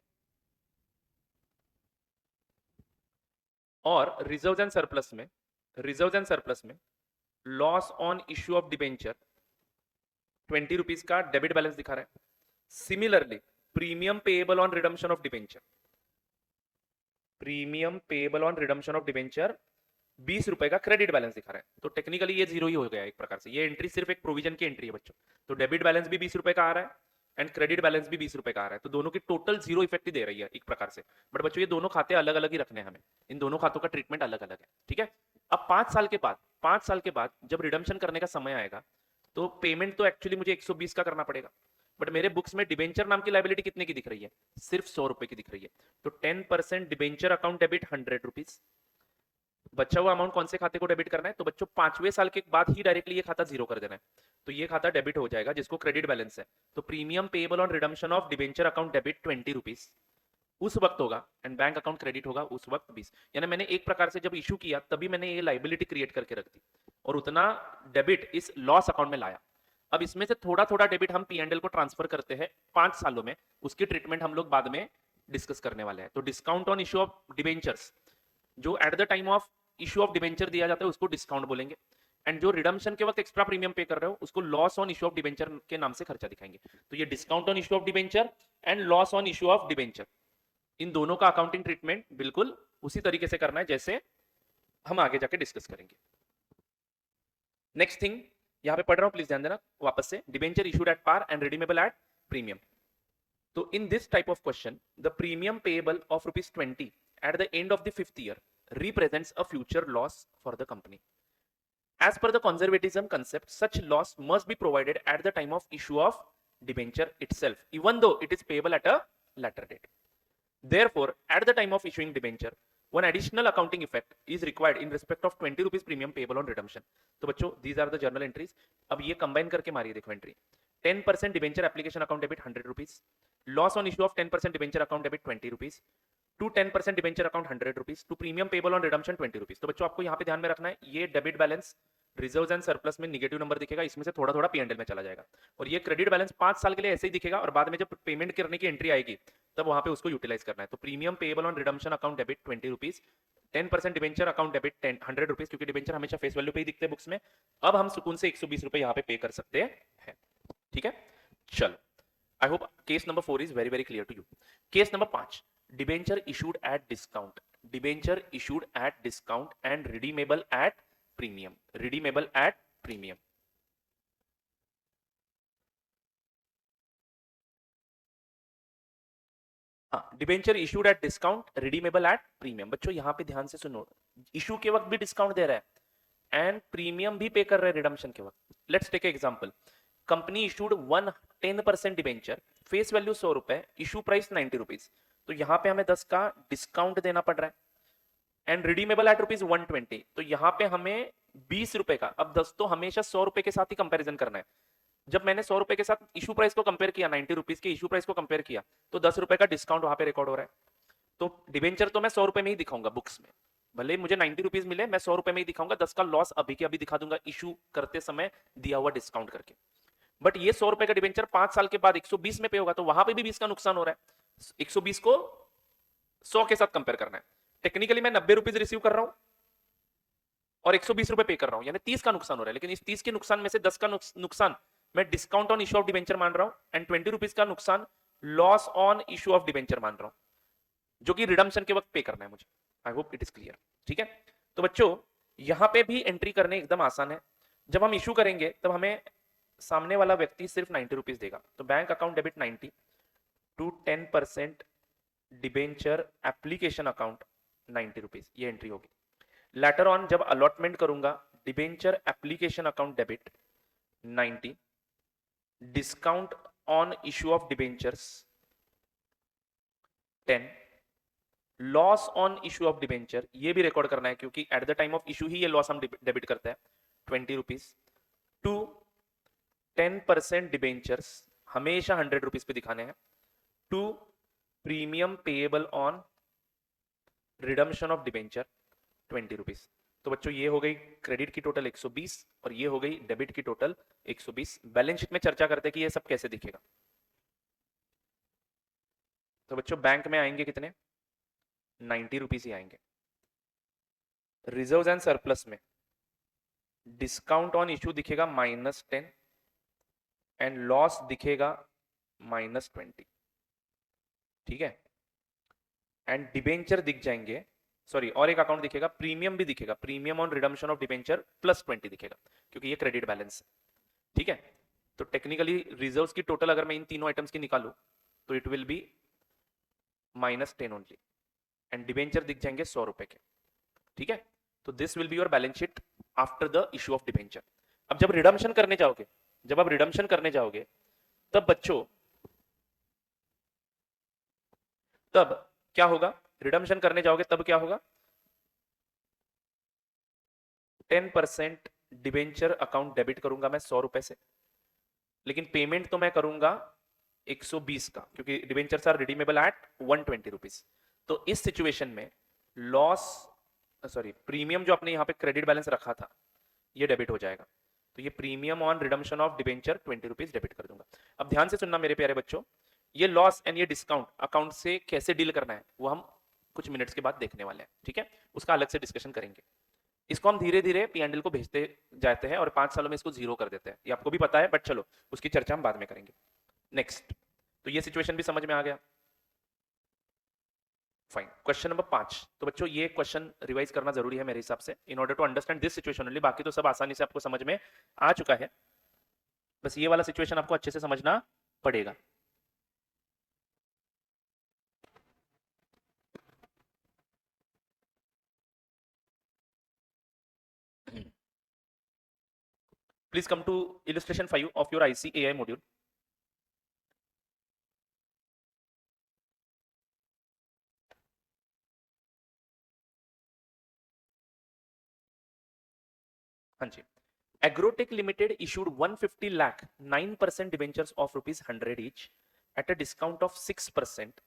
और रिजर्व एंड सरप्लस में loss on issue of debenture ₹20 का डेबिट बैलेंस दिखा रहा है। Similarly premium payable on redemption of debenture, ₹20 का क्रेडिट बैलेंस दिखा रहा है। तो टेक्निकली ये जीरो ही हो गया एक प्रकार से। ये एंट्री सिर्फ एक प्रोविजन की एंट्री है बच्चों। तो डेबिट बैलेंस भी ₹20 का आ रहा है एंड क्रेडिट बैलेंस भी ₹20 का आ रहा है। तो दोनों की टोटल जीरो इफेक्ट ही दे रही है एक प्रकार से। बट बच्चों ये दोनों खाते अलग अलग ही रखने हैं हमें, इन दोनों खातों का ट्रीटमेंट अलग अलग है, ठीक है। अब 5 साल के बाद जब रिडम्पशन करने का समय आएगा तो पेमेंट तो एक्चुअली मुझे 120 का करना पड़ेगा, बट मेरे बुक्स में डिबेंचर नाम की लायबिलिटी कितने की दिख रही है? सिर्फ ₹100 की दिख रही है। तो 10% डिबेंचर अकाउंट डेबिट ₹100। बचा हुआ अमाउंट कौन से खाते को डेबिट करना है? तो बच्चों 5वें साल के बाद ही डायरेक्टली ये खाता जीरो कर देना है। तो ये खाता डेबिट हो जाएगा जिसको क्रेडिट बैलेंस है। तो premium payable on redemption of debenture account debit ₹20 उस वक्त होगा एंड बैंक अकाउंट क्रेडिट होगा उस वक्त 20। यानी मैंने एक प्रकार से जब इशू किया तभी मैंने ये लाइबिलिटी क्रिएट करके रख दी और उतना डेबिट इस लॉस अकाउंट में लाया। अब इसमें से थोड़ा थोड़ा डेबिट हम P&L को ट्रांसफर करते हैं 5 सालों में, उसकी ट्रीटमेंट हम लोग बाद में डिस्कस करने वाले हैं। तो discount on issue of debentures जो at the time of issue of debenture दिया जाता है उसको डिस्काउंट बोलेंगे, एंड जो रिडम्पशन के वक्त एक्स्ट्रा प्रीमियम पे कर रहे हो उसको loss on issue of debenture के नाम से खर्चा दिखाएंगे। तो ये discount on issue of debenture and loss on issue of debenture, इन दोनों का अकाउंटिंग ट्रीटमेंट बिल्कुल उसी तरीके से करना है जैसे हम आगे जाके डिस्कस करेंगे। नेक्स्ट थिंग यहां पे पढ़ रहा हूं, प्लीज ध्यान देना वापस से। Debenture issued at par and redeemable at premium. तो in this type of question the premium payable of ₹20 at the end of the 5th year represents a future loss for the company. As per the conservatism concept, such loss must be provided at the time of issue of debenture itself, even though it is payable at a later date. Therefore, at the time of issuing debenture, one additional accounting effect is required in respect of ₹20 premium payable on redemption. तो बच्चों, these are the journal entries. अब ये combine करके मारिए, देखो entry. 10% debenture application account debit ₹100, loss on issue of 10% debenture account debit ₹20, to 10% debenture account ₹100, to premium payable on redemption ₹20। तो बच्चों आपको यहाँ पे ध्यान में रखना है ये debit balance reserves and surplus में निगेटिव नंबर दिखेगा, इसमें से थोड़ा थोड़ा P&L में चला जाएगा। और ये क्रेडिट बैलेंस 5 साल के लिए ऐसे ही दिखेगा और बाद में जब पेमेंट करने की एंट्री आएगी तब वहां पे उसको यूटिलाइज करना है। तो premium payable on redemption account debit ₹20, 10% debenture account debit ₹100, क्योंकि डिबेंचर हमेशा फेस वैल्यू पे ही दिखते हैं बुक्स में। अब हम सुकून से ₹120 यहाँ पे पे कर सकते हैं, ठीक है। चलो, I hope case number 4 is very very clear to you. Case number 5, debenture issued at discount, debenture issued at discount and redeemable at premium, redeemable at premium. हाँ, debenture issued at discount, redeemable at premium. बच्चों यहाँ पे ध्यान से सुनो, issue के वक्त भी डिस्काउंट दे रहा है एंड प्रीमियम भी पे कर रहे हैं रिडम्पशन के वक्त। Let's take example, company issued 10% debenture, face value ₹100, issue price ₹90। तो यहाँ पे हमें 10 का डिस्काउंट देना पड़ रहा है एंड रिडीमेबल एट ₹120। तो यहाँ पे हमें ₹20 का, अब 10 तो हमेशा ₹100 के साथ ही कंपैरिजन करना है। जब मैंने ₹100 के साथ इशू प्राइस को कंपेयर किया, ₹90 के इशू प्राइस को कंपेयर किया, तो ₹10 का डिस्काउंट वहां पे रिकॉर्ड हो रहा है। तो डिबेंचर तो मैं ₹100 में ही दिखाऊंगा बुक्स में, भले मुझे ₹90 मिले, मैं ₹100 में ही दिखाऊंगा, 10 का लॉस अभी के अभी दिखा दूंगा इशू करते समय दिया हुआ डिस्काउंट करके। बट ये ₹100 का डिबेंचर 5 साल के बाद 120 में पे होगा, तो वहां पे भी 20 का नुकसान हो रहा है। 120 को 100 के साथ कंपेयर करना है। टेक्निकली मैं ₹90 रिसीव कर रहा हूं और ₹120 पे कर रहा हूं, यानी 30 का नुकसान हो रहा है। लेकिन इस 30 के नुकसान में से 10 का नुकसान मैं discount on issue of debenture मान रहा हूं एंड ₹20 का नुकसान loss on issue of debenture मान रहा हूं, जो कि रिडम्पशन के वक्त पे करना है मुझे। आई होप इट इज क्लियर, ठीक है। तो बच्चों यहां पे भी एंट्री करने एकदम आसान है। जब हम इशू करेंगे तब हमें सामने वाला व्यक्ति सिर्फ ₹90 देगा। तो bank account debit 90 to 10% debenture application account ₹90, ये एंट्री होगी। लेटर ऑन जब अलॉटमेंट करूंगा, debenture application account debit 90, discount on issue of debentures 10, loss on issue of debenture, ये भी रिकॉर्ड करना है क्योंकि at the time of issue ही ये लॉस हम डेबिट करते हैं, 20 रुपीज। टू, 10% डिबेंचर्स, हमेशा 100 रुपीज पे दिखाने हैं। To, premium payable on redemption of debenture, 20 rupees. तो बच्चों ये हो गई क्रेडिट की टोटल 120 और ये हो गई डेबिट की टोटल 120। बैलेंस शीट में चर्चा करते हैं कि ये सब कैसे दिखेगा। तो बच्चों बैंक में आएंगे कितने, 90 रुपीज ही आएंगे। रिजर्व एंड सरप्लस में डिस्काउंट ऑन इशू दिखेगा -10 एंड लॉस दिखेगा -20, ठीक है। एंड डिबेंचर दिख जाएंगे, सॉरी और एक अकाउंट दिखेगा, प्रीमियम भी दिखेगा, premium on redemption of debenture +20 दिखेगा क्योंकि ये क्रेडिट बैलेंस है, ठीक है। तो टेक्निकली रिजर्व्स की टोटल अगर मैं इन तीनों आइटम्स की निकालूं तो it will be -10 only and debenture दिख जाएंगे 100 रुपए के, ठीक है। तो this will be your balance sheet after the issue of debenture. अब जब रिडम्पशन करने जाओगे, जब आप रिडम्पशन करने जाओगे तब बच्चों, तब क्या होगा, रिडम्पशन करने जाओगे तब क्या होगा, 10% डिबेंचर अकाउंट डेबिट करूंगा मैं 100 रुपए से, लेकिन पेमेंट तो मैं करूंगा 120 का क्योंकि debentures are redeemable at 120 rupees. तो इस सिचुएशन में लॉस, सॉरी प्रीमियम जो आपने यहाँ पे क्रेडिट बैलेंस रखा था ये डेबिट हो जाएगा। तो ये premium on redemption of debenture 20 rupees debit कर दूंगा। अब ध्यान से सुनना मेरे प्यारे बच्चों, ये लॉस एंड ये डिस्काउंट अकाउंट से कैसे डील करना है वो हम कुछ मिनट्स के बाद देखने वाले हैं, ठीक है। उसका अलग से डिस्कशन करेंगे। इसको हम धीरे धीरे P&L को भेजते जाते हैं और 5 सालों में इसको 0 कर देते हैं, ये आपको भी पता है, बट चलो उसकी चर्चा हम बाद में करेंगे। नेक्स्ट, तो ये सिचुएशन भी समझ में आ गया, फाइन। क्वेश्चन नंबर 5, तो बच्चों ये क्वेश्चन रिवाइज करना जरूरी है मेरे हिसाब से in order to understand this situation only, बाकी तो सब आसानी से आपको समझ में आ चुका है, बस ये वाला सिचुएशन आपको अच्छे से समझना पड़ेगा। Please come to illustration 5 of your ICAI module. हाँ जी, Agrotech Limited issued 150 lakh 9% debentures of rupees 100 each at a discount of 6%,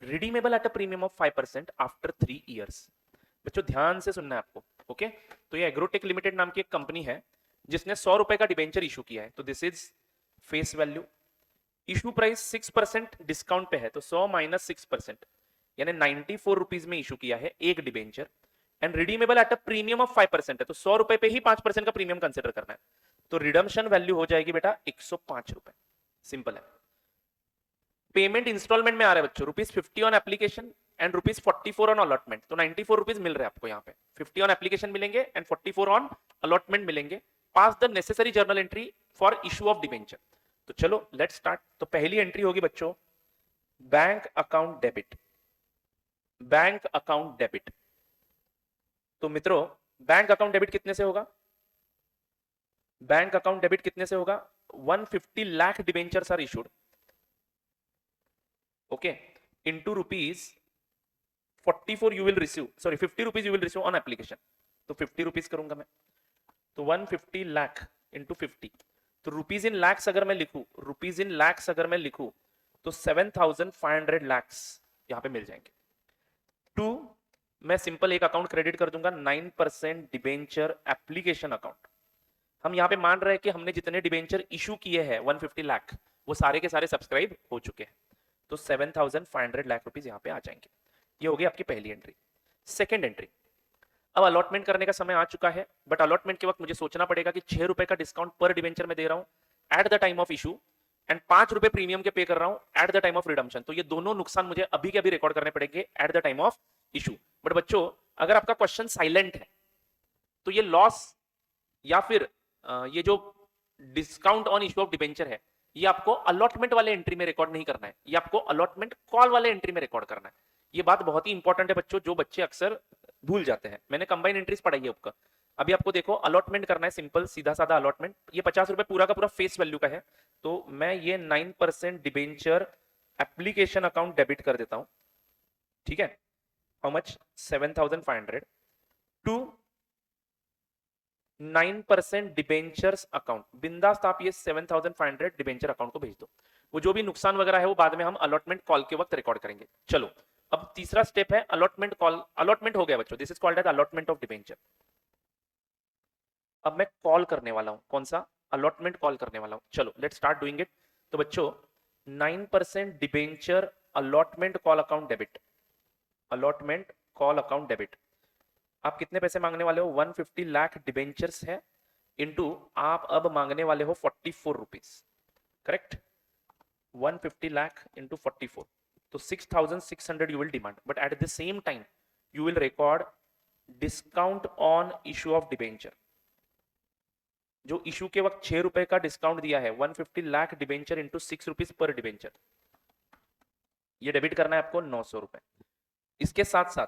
redeemable at a premium of 5% after 3 years. बच्चों ध्यान से सुनना है आपको, ओके। तो ये एग्रोटेक लिमिटेड नाम की एक कंपनी है जिसने 100 रुपए का डिबेंचर इशू किया है। तो this is face value, issue price 6% discount पे है, तो 100 माइनस 6% यानी 94 रुपीज में इशू किया है एक debenture and redeemable at a premium of 5% है, तो 100 रुपए पे ही 5% का प्रीमियम कंसिडर करना है। तो रिडम्पशन वैल्यू हो जाएगी बेटा 105 रुपए, सिंपल है। पेमेंट इंस्टॉलमेंट में आ रहा है बच्चों, ₹50 on application and ₹44 on allotment, तो 94 रुपीज मिल रहे हैं आपको यहाँ पे। 50 ऑन एप्लीकेशन मिलेंगे एंड 44 ऑन अलॉटमेंट मिलेंगे। Pass the necessary journal entry for issue of debenture. तो चलो लेट्स स्टार्ट। तो पहली एंट्री होगी बच्चों bank account debit, bank account debit. तो मित्रों बैंक अकाउंट डेबिट कितने से होगा, बैंक अकाउंट डेबिट कितने से होगा, 150 lakh debentures are issued, okay, into ₹44 you will receive, sorry 50 rupees you will receive on application, तो 50 रुपीज करूंगा मैं। तो 150 लाख इंटू 50, तो रुपीज इन लैक्स अगर मैं लिखूं, रुपीज इन लैक्स अगर मैं लिखूं तो 7,500 लैक्स यहां पे मिल जाएंगे। टू, मैं सिंपल एक अकाउंट क्रेडिट कर दूंगा 9% डिबेंचर एप्लीकेशन अकाउंट। हम यहाँ पे मान रहे हैं कि हमने जितने डिबेंचर इशू किए हैं 150 लाख वो सारे के सारे सब्सक्राइब हो चुके हैं, तो 7,500 लाख रुपीज यहाँ पे आ जाएंगे। ये हो गई आपकी पहली एंट्री। सेकेंड एंट्री, अब अलॉटमेंट करने का समय आ चुका है, बट अलॉटमेंट के वक्त मुझे सोचना पड़ेगा कि 6 रुपए का डिस्काउंट पर डिबेंचर में दे रहा हूं eight the time of issue and 5 रुपए प्रीमियम के पे कर रहा हूं eight the time of redemption. तो ये दोनों नुकसान मुझे अभी के अभी रिकॉर्ड करने पड़ेंगे eight the time of issue. But बच्चों अगर आपका क्वेश्चन साइलेंट है तो ये लॉस या फिर ये जो discount on issue of debenture है ये आपको अलॉटमेंट वाले एंट्री में रिकॉर्ड नहीं करना है, ये आपको अलॉटमेंट कॉल वाले एंट्री में रिकॉर्ड करना है। ये बात बहुत ही इंपॉर्टेंट है बच्चों, जो बच्चे अक्सर भूल जाते हैं। मैंने कंबाइन एंट्रीज पढ़ाई है आपका, अभी आपको देखो अलॉटमेंट करना है, सिंपल सीधा साधा अलॉटमेंट। ये 50 रुपए पूरा का पूरा फेस वैल्यू का है, तो मैं ये 9% डिबेंचर एप्लीकेशन अकाउंट डेबिट कर देता हूं ठीक है, how much 7,500 to 9% debentures account. बिंदास्त आप ये 7,500 डिबेंचर अकाउंट को भेज दो। वो जो भी नुकसान वगैरह है वो बाद में हम अलॉटमेंट कॉल के वक्त रिकॉर्ड करेंगे। चलो अब तीसरा स्टेप है अलॉटमेंट कॉल। अलॉटमेंट हो गया बच्चों, this is called as allotment of debenture. अब मैं कॉल करने वाला हूं, कौन सा? अलॉटमेंट कॉल करने वाला हूं। चलो लेट स्टार्ट डूइंग इट। तो बच्चों 9% debenture allotment call account debit, allotment call account debit. आप कितने पैसे मांगने वाले हो? 150 लाख डिबेंचर्स है इनटू आप अब मांगने वाले हो 44 रुपीज, करेक्ट? 150 लाख इंटू 44, तो 6,600 you will demand, but at the same time you will record discount on issue of debenture। जो इशू के वक्त 6 रुपए का डिस्काउंट दिया है, 150 lakh debenture into 6 rupees per debenture, ये डेबिट करना है आपको 900 रुपए। इसके साथ साथ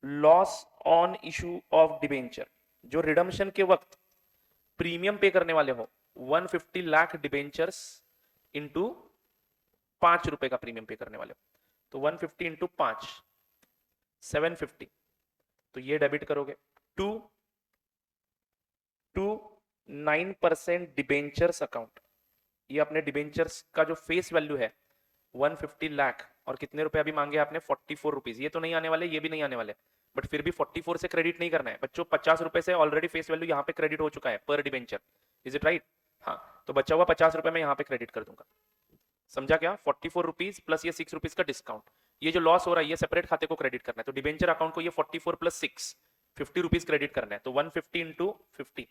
loss on issue of debenture, जो रिडम्शन के वक्त प्रीमियम पे करने वाले हो, 150 लाख डिबेंचर्स इंटू 5 रुपए का प्रीमियम पे करने वाले हो, तो 150 इंटू 5 750, तो ये डेबिट करोगे। टू 9% डिबेंचर्स अकाउंट, ये अपने डिबेंचर्स का जो फेस वैल्यू है 150 लाख, और कितने रुपए अभी मांगे आपने? 44 रुपीज। ये तो नहीं आने वाले, ये भी नहीं आने वाले, बट फिर भी 44 से क्रेडिट नहीं करना है बच्चों। 50 रुपए से ऑलरेडी फेस वैल्यू यहाँ पे क्रेडिट हो चुका है पर डिबेंचर, इज इट राइट? हाँ, तो बचा हुआ 50 रुपए मैं यहाँ पे क्रेडिट कर दूंगा। समझा क्या? 44 रुपीज प्लस ये 6 रुपीज का डिस्काउंट। ये जो लॉस हो रहा है ये सेपरेट खाते को क्रेडिट करना है, तो डिबेंचर अकाउंट को ये 44 प्लस 6 50 रुपीज क्रेडिट करना है, तो 150 इंटू 50,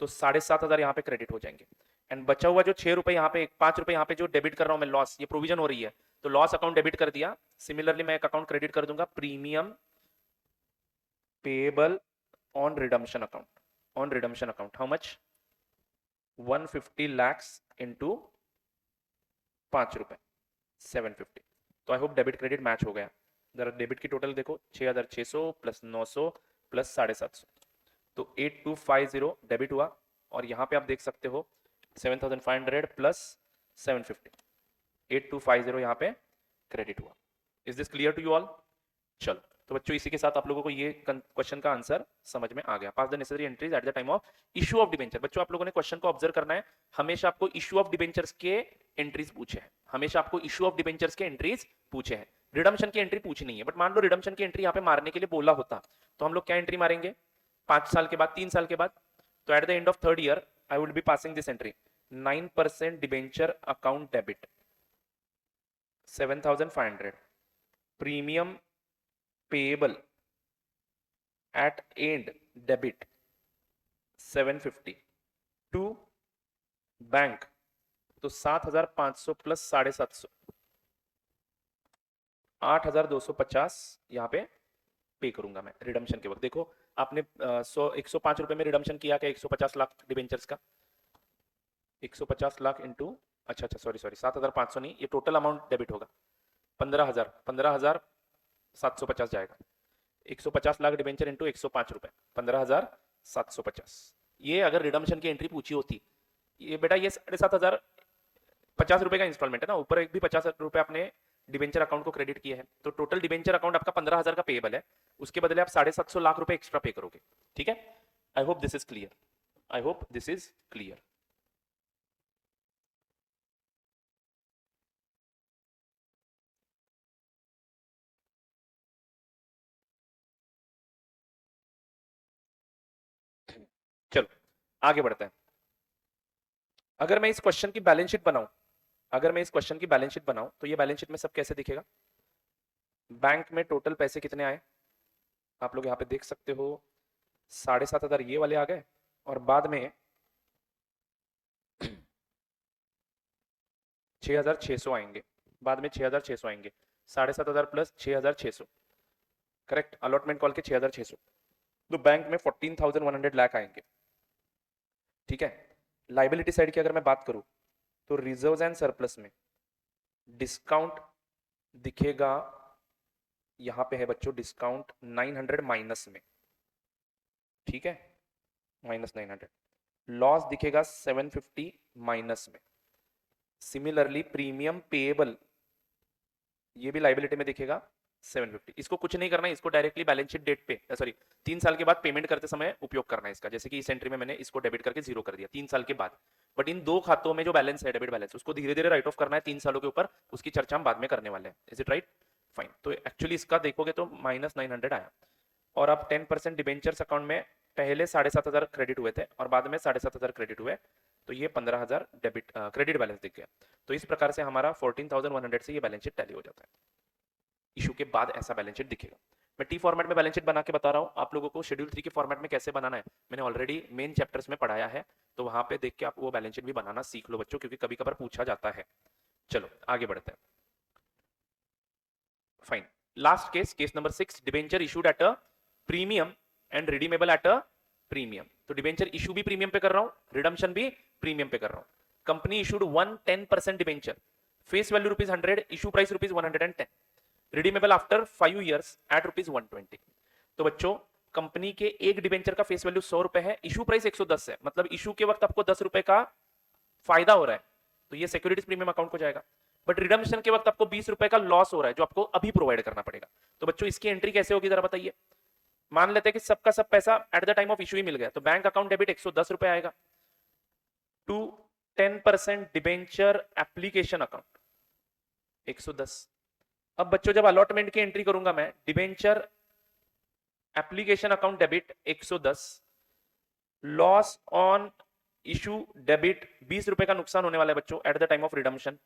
तो 7,500 यहाँ पे क्रेडिट हो जाएंगे। एंड बचा हुआ जो 6 रुपए यहाँ पे 5 रुपए यहाँ पे जो डेबिट कर रहा हूँ मैं, लॉस, ये प्रोविजन हो रही है, तो लॉस अकाउंट डेबिट कर दिया। सिमिलरली मैं एक अकाउंट क्रेडिट कर दूंगा, premium payable on redemption account, on redemption account. How much? 150 lakhs into 5 रुपए 750। तो I hope debit credit match हो गया। जरा डेबिट की टोटल देखो, 6,600 प्लस 900 प्लस 750, तो 8250 डेबिट हुआ। और यहाँ पे आप देख सकते हो 7,500 प्लस 750, 8250 यहाँ पे क्रेडिट हुआ। Is this clear to you all? चलो तो बच्चों इसी के साथ आप लोगों को ये क्वेश्चन का आंसर समझ में आ गया। Pass the necessary entries at the time of issue of debenture. बच्चों आप लोगों ने क्वेश्चन को ऑब्जर्व करना है, हमेशा आपको इशू ऑफ डिबेंचर्स के एंट्रीज पूछे हैं, हमेशा आपको इशू ऑफ डिबेंचर्स के एंट्रीज पूछे हैं। रिडम्पशन की एंट्री पूछी नहीं है, बट मान लो रिडम्पशन की एंट्री यहाँ पे मारने के लिए बोला होता, तो हम लोग क्या एंट्री मारेंगे? 5 साल के बाद, 3 साल के बाद, तो at the end of 3rd year I would be passing this entry, 9% debenture account debit 7,500, premium payable at end debit 750 to bank, तो 7,500 प्लस 750, 8,250 यहाँ पे पे करूंगा मैं रिडम्पशन के वक्त। देखो आपने 105 रुपए में रिडम्पशन किया क्या 150 लाख डिबेंचर्स का? 150 लाख इंटू, अच्छा सॉरी 7,500 नहीं, ये टोटल अमाउंट डेबिट होगा, 15,750 जाएगा। 150 लाख डिबेंचर इंटू 105 रुपए, 15,750। ये अगर रिडम्पशन की एंट्री पूछी होती, ये बेटा ये 7,500 50 रुपए का इंस्टॉलमेंट है ना, ऊपर एक भी 50 रुपए आपने डिबेंचर अकाउंट को क्रेडिट किए हैं, तो टोटल डिबेंचर अकाउंट आपका 15,000 का पेएबल है, उसके बदले आप 750 लाख रुपए एक्स्ट्रा पे करोगे। ठीक है, I hope this is clear, I hope this is clear. चलो आगे बढ़ते हैं। अगर मैं इस क्वेश्चन की बैलेंस शीट बनाऊं, अगर मैं इस क्वेश्चन की बैलेंस शीट बनाऊं, तो ये बैलेंस शीट में सब कैसे दिखेगा? बैंक में टोटल पैसे कितने आए आप लोग यहाँ पे देख सकते हो, 7,500 ये वाले आ गए, और बाद में 6,600 आएंगे, बाद में 6,600 आएंगे, 7,500 प्लस 6,600, करेक्ट, अलॉटमेंट कॉल के 6,600, तो बैंक में 14,100 लाख आएंगे। ठीक है, लाइबिलिटी साइड की अगर मैं बात करूं, तो रिजर्व्स एंड सरप्लस में डिस्काउंट दिखेगा, यहां पे है बच्चों डिस्काउंट 900 माइनस में, ठीक है, माइनस 900, लॉस दिखेगा 750 माइनस में। सिमिलरली प्रीमियम पेएबल ये भी लाइबिलिटी में दिखेगा 750। इसको कुछ नहीं करना है, इसको डायरेक्टली बैलेंस शीट डेट पे, सॉरी 3 साल के बाद पेमेंट करते समय उपयोग करना है इसका। जैसे कि इस एंट्री में मैंने इसको डेबिट करके जीरो कर दिया 3 साल के बाद, बट इन दो खातों में जो बैलेंस है डेबिट बैलेंस, उसको धीरे धीरे राइट ऑफ करना है 3 सालों के ऊपर, उसकी चर्चा हम बाद में करने वाले हैं। Is it right? फाइन। तो एक्चुअली इसका देखोगे तो -900 आया, और अब 10% डिबेंचर्स अकाउंट में पहले 7,500 क्रेडिट हुए थे और बाद में 7,500 क्रेडिट हुए, तो ये 15,000 डेबिट क्रेडिट बैलेंस दिख गया। तो इस प्रकार से हमारा 14,100 से ये बैलेंस शीट टैली हो जाता है। इशू के बाद ऐसा बैलेंस शीट दिखेगा। मैं टी फॉर्मेट में बैलेंस शीट बना के बता रहा हूँ आप लोगों को, शेड्यूल 3 के फॉर्मेट में कैसे बनाना है मैंने ऑलरेडी मेन चैप्टर्स में पढ़ाया है, तो वहां पे देख के आप वो बैलेंस शीट भी बनाना सीख लो बच्चों, क्योंकि कभी कभार पूछा जाता है। चलो आगे बढ़ते हैं। Fine. Last case, case number 6, debenture issued at a premium and redeemable at a premium. तो डिबेंचर इशू भी प्रीमियम पे कर रहा हूं, रिडम्पशन भी प्रीमियम पे कर रहा हूं। Company issued 10% debenture, face value ₹100, issue price ₹110, redeemable after 5 years at ₹120। तो बच्चों कंपनी के एक डिबेंचर का फेस वैल्यू ₹100 है, इशू प्राइस 110 है, मतलब इशू के वक्त आपको ₹10 का फायदा हो रहा है, तो ये सिक्योरिटीज प्रीमियम अकाउंट को जाएगा। बट रिडम्पशन के वक्त आपको ₹20 का लॉस हो रहा है, जो आपको अभी प्रोवाइड करना पड़ेगा। तो बच्चों इसकी एंट्री कैसे होगी जरा बताइए। मान लेते हैं कि सबका सब पैसा at the time of issue ही मिल गया, तो बैंक अकाउंट डेबिट ₹110 आएगा टू 10% डिबेंचर एप्लीकेशन अकाउंट 110। अब बच्चों जब अलॉटमेंट की एंट्री करूंगा मैं, debenture application account debit 110, loss on issue debit ₹20 का नुकसान होने वाला है बच्चों at the time of redemption,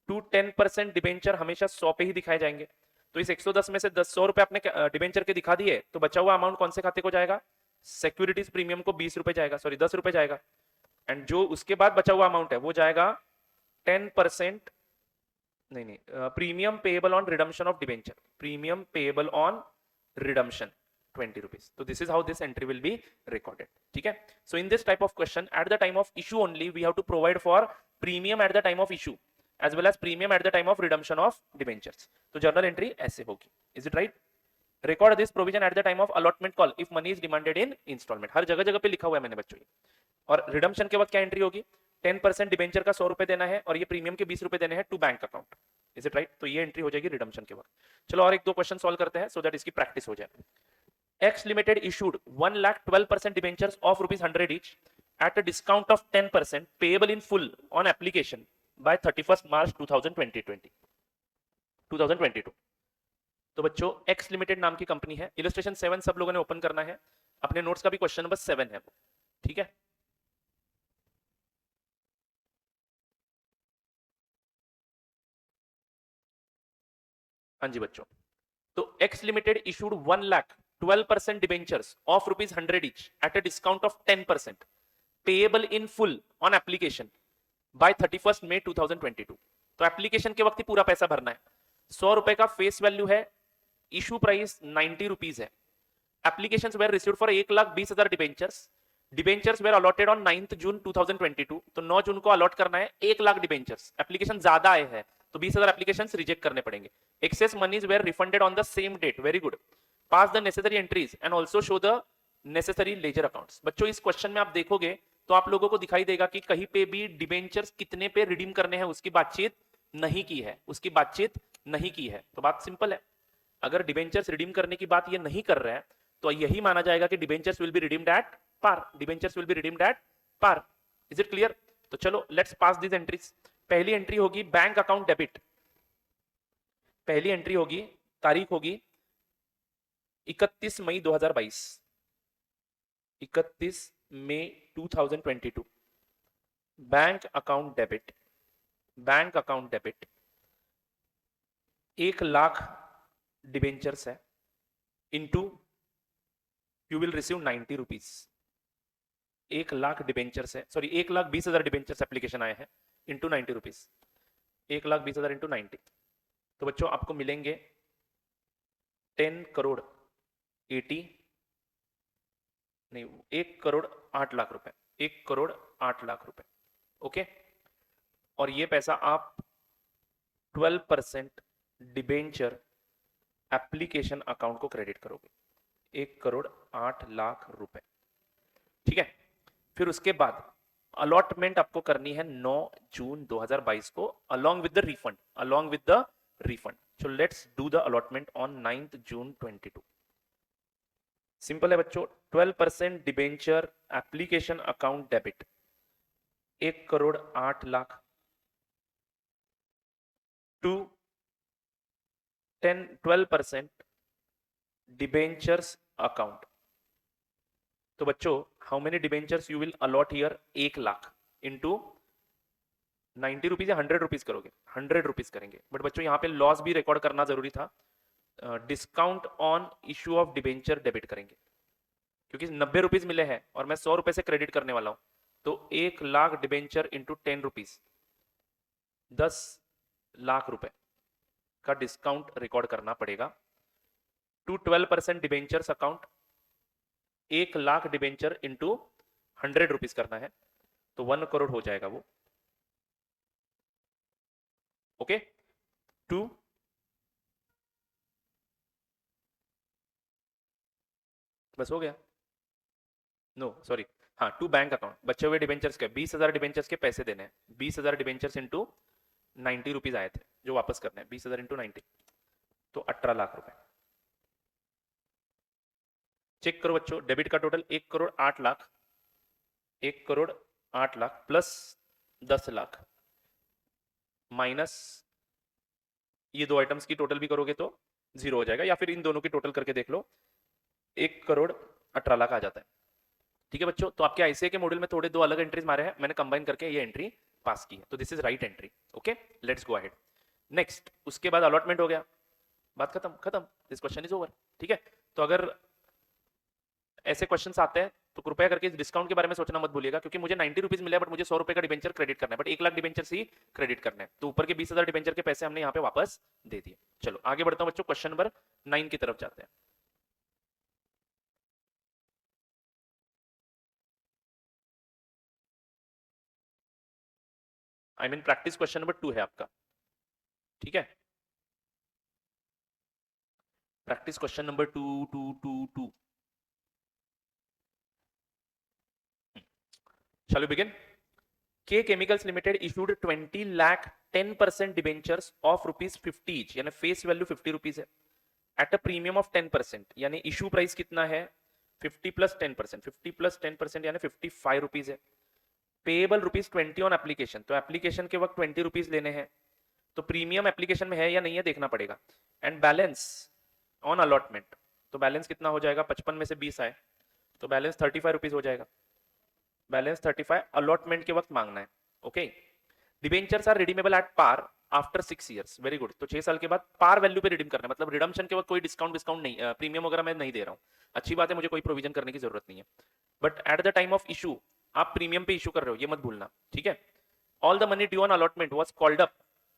to 10% debenture हमेशा 100 पे ही दिखाए जाएंगे। तो इस 110 में से 100 रुपए अपने डिबेंचर के दिखा दिए, तो बचा हुआ अमाउंट कौन से खाते को जाएगा? सिक्योरिटीज प्रीमियम को ₹20 जाएगा, सॉरी ₹10 जाएगा। एंड जो उसके बाद बचा हुआ अमाउंट है वो जाएगा 10%, नहीं premium payable on redemption of debenture, premium payable on redemption ₹20। तो this is how this entry will be recorded. ठीक है। So in this type of question at the time of issue only we have to provide for premium at the time of issue as well as premium at the time of redemption of debentures. तो journal entry ऐसे होगी। Is it right? Record this provision at the time of allotment call if money is demanded in installment. हर जगह जगह पे लिखा हुआ है मैंने बच्चों। और redemption के वक्त क्या एंट्री होगी? 10% डिबेंचर का ₹100 देना है और ये प्रीमियम के ₹20 देने हैं to bank account. Is it right? तो ये एंट्री हो जाएगी रिडम्पशन के वक्त। चलो और एक दो क्वेश्चन सॉल्व करते हैं सो दैट इसकी प्रैक्टिस हो जाए। X Limited issued 1,12% debentures of ₹100 each at a discount of 10% payable in full on application by 31st March 2022। तो बच्चों एक्स लिमिटेड नाम की कंपनी है। इलस्ट्रेशन 7 सब लोगों ने ओपन करना है, अपने नोट्स का भी क्वेश्चन नंबर 7 है। ठीक है। हाँ जी बच्चों, तो x limited issued 1,12% debentures of ₹100 each at a discount of 10% payable in full on application by 31st May 2022। तो एप्लीकेशन के वक्त ही पूरा पैसा भरना है। ₹100 का फेस वैल्यू है, इशू प्राइस ₹90 है। Applications were received for 1,20,000 debentures. Debentures were allotted on 9 June 2022। तो 9 जून को अलॉट करना है 1,00,000 डिबेंचर्स। एप्लीकेशन ज्यादा आए हैं तो 20,000 एप्लीकेशंस रिजेक्ट करने पड़ेंगे। Excess moneys were refunded on the same date. Very good. Pass the necessary entries and also show the necessary ledger accounts. बच्चों इस क्वेश्चन में आप देखोगे तो आप लोगों को दिखाई देगा कि कहीं पे भी डिबेंचर्स कितने पे रिडीम करने हैं उसकी बातचीत नहीं की है, उसकी बातचीत नहीं की है। तो बात सिंपल है, अगर डिबेंचर्स रिडीम करने की बात ये नहीं कर रहा है तो यही माना जाएगा कि debentures will be redeemed at par, debentures will be redeemed at par. Is it clear? तो चलो लेट्स पास दिस एंट्रीज। पहली एंट्री होगी बैंक अकाउंट डेबिट। पहली एंट्री होगी, तारीख होगी 31 मई 2022, 31 मई 2022। Bank account debit, bank account debit 1,00,000 debentures है into you will receive ₹90। 1,00,000 debentures है, सॉरी 1,20,000 डिबेंचर्स एप्लीकेशन आए हैं इंटू ₹90, 1,20,000 इंटू 90। तो बच्चों आपको मिलेंगे 10 करोड़ 80 नहीं 1 करोड़ 8 लाख रुपए, 1 करोड़ 8 लाख रुपए। ओके। और ये पैसा आप 12% डिबेंचर एप्लीकेशन अकाउंट को क्रेडिट करोगे, 1 करोड़ 8 लाख रुपए। ठीक है। फिर उसके बाद अलॉटमेंट आपको करनी है 9 जून 2022 को, along with the refund, along with the refund. So let's do the allotment on 9th June 22. Simple है बच्चों, 12% debenture application account debit 1,08,00,000 to 12% debentures account. तो बच्चों how many debentures you will allot here? 1,00,000 into 90 rupees या 100 rupees करोगे? 100 rupees करेंगे. But बच्चों यहाँ पे लॉस भी रिकॉर्ड करना जरूरी था. Discount on issue of debenture debit करेंगे क्योंकि 90 रुपीज मिले हैं और मैं 100 रुपए से क्रेडिट करने वाला हूं. तो 1,00,000 डिबेंचर इंटू 10 रुपीज 10,00,000 रुपए का डिस्काउंट रिकॉर्ड करना पड़ेगा to 12% debentures account. 1,00,000 debenture into 100 rupees करना है तो 1 करोड़ हो जाएगा वो. ओके टू बस हो गया. नो सॉरी, हाँ टू बैंक अकाउंट. बचे हुए डिबेंचर्स के 20,000 डिबेंचर्स के पैसे देने हैं. 20,000 डिबेंचर्स इंटू 90 रुपीज आए थे जो वापस करने हैं. 20,000 इंटू 90 तो 18,00,000 रुपए. चेक करो बच्चों, डेबिट का टोटल 1,08,00,000, 1,08,00,000 प्लस 10,00,000 माइनस ये दो आइटम्स की टोटल भी करोगे तो 0 हो जाएगा, या फिर इन दोनों की टोटल करके देख लो 1,18,00,000 आ जाता है. ठीक है बच्चों, तो आपके आईसीए के मॉड्यूल में थोड़े दो अलग एंट्रीज मारे हैं, मैंने कंबाइन करके ये एंट्री पास की है. तो this is right entry. Okay let's go ahead. Next उसके बाद अलॉटमेंट हो गया, बात खत्म खत्म. This question is over. ठीक है, तो अगर ऐसे क्वेश्चंस आते हैं तो कृपया करके इस डिस्काउंट के बारे में सोचना मत भूलिएगा क्योंकि मुझे 90 रुपीज मिला है बट मुझे 100 रुपए का डिबेंचर क्रेडिट करना है. बट 1,00,000 डिबेंचर ही क्रेडिट करना है तो ऊपर के 20,000 डिबेंचर के पैसे हमने यहाँ पे वापस दे दिए. चलो आगे बढ़ता हूँ बच्चों, क्वेश्चन नंबर 9 की तरफ जाते हैं. I mean practice question number 2 है आपका. ठीक है, practice question number 2. Shall we begin? K Chemicals Limited issued 20 lakh 10% debentures of rupees 50 each, यानी फेस वैल्यू 50 रुपीज है, एट अ प्रीमियम ऑफ 10%, यानी इशू प्राइस कितना है 50 प्लस 10%, 50 प्लस 10% यानी 55 रुपीज है. पेएबल रुपीज 20 ऑन एप्लीकेशन, तो application के वक्त 20 रुपीज लेने हैं, तो प्रीमियम एप्लीकेशन में है या नहीं है देखना पड़ेगा. एंड बैलेंस ऑन अलॉटमेंट, तो बैलेंस कितना हो जाएगा, 55 में से 20 आए तो बैलेंस 35 रुपीज हो जाएगा. बैलेंस 35 अलॉटमेंट के वक्त मांगना है. Okay, debentures are redeemable at par after 6 years. Very good, तो 6 साल के बाद पार वैल्यू पे रिडीम करना है, मतलब रिडम्पशन के वक्त कोई डिस्काउंट नहीं, प्रीमियम वगैरह मैं नहीं दे रहा हूँ. अच्छी बात है, मुझे कोई प्रोविजन करने की जरूरत नहीं है. But at the time of issue आप प्रीमियम पे इशू कर रहे हो, ये मत भूलना. ठीक है, all the money due on allotment was called up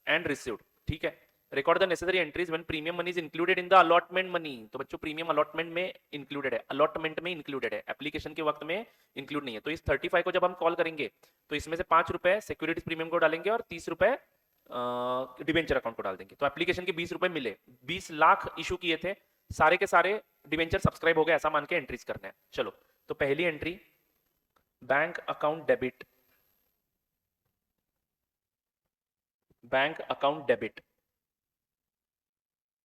and received. ठीक है, record the necessary entries when premium money is included in the allotment money. तो बच्चों प्रीमियम अलॉटमेंट में इंक्लूडेड है, अलॉटमेंट में इंक्लूडेड है, एप्लीकेशन के वक्त में इंक्लूड नहीं है. तो इस 35 को जब हम कॉल करेंगे तो इसमें से 5 रुपए सिक्योरिटीज प्रीमियम को डालेंगे और 30 रुपए डिबेंचर अकाउंट को डाल देंगे. तो एप्लीकेशन के 20 रुपए मिले, 20 लाख इशू किए थे, सारे के सारे डिबेंचर सब्सक्राइब हो गए, ऐसा मान के एंट्रीज करने हैं. चलो, तो पहली entry bank account debit, bank account debit.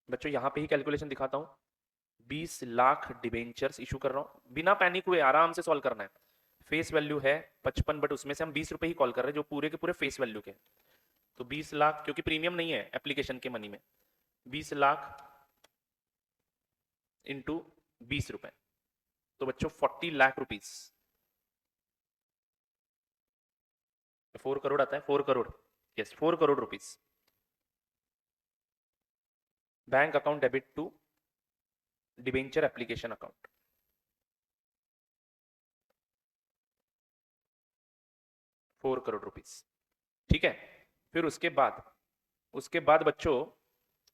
बच्चों यहां पे ही कैलकुलेशन दिखाता हूं. 20 लाख डिबेंचर्स इशू कर रहा हूं, बिना पैनिक हुए आराम से सॉल्व करना है. फेस वैल्यू है 55 बट उसमें से हम 20 रुपए ही कॉल कर रहे हैं जो पूरे के पूरे फेस वैल्यू के. तो 20 लाख क्योंकि प्रीमियम नहीं है एप्लीकेशन के मनी में, 20 लाख इंटू 20 रुपए, तो बच्चों 40 लाख रुपीज, 4 करोड़ आता है, 4 crore, yes 4 crore rupees bank account debit to debenture application account. 4 crore rupees. ठीक है, फिर उसके बाद बच्चों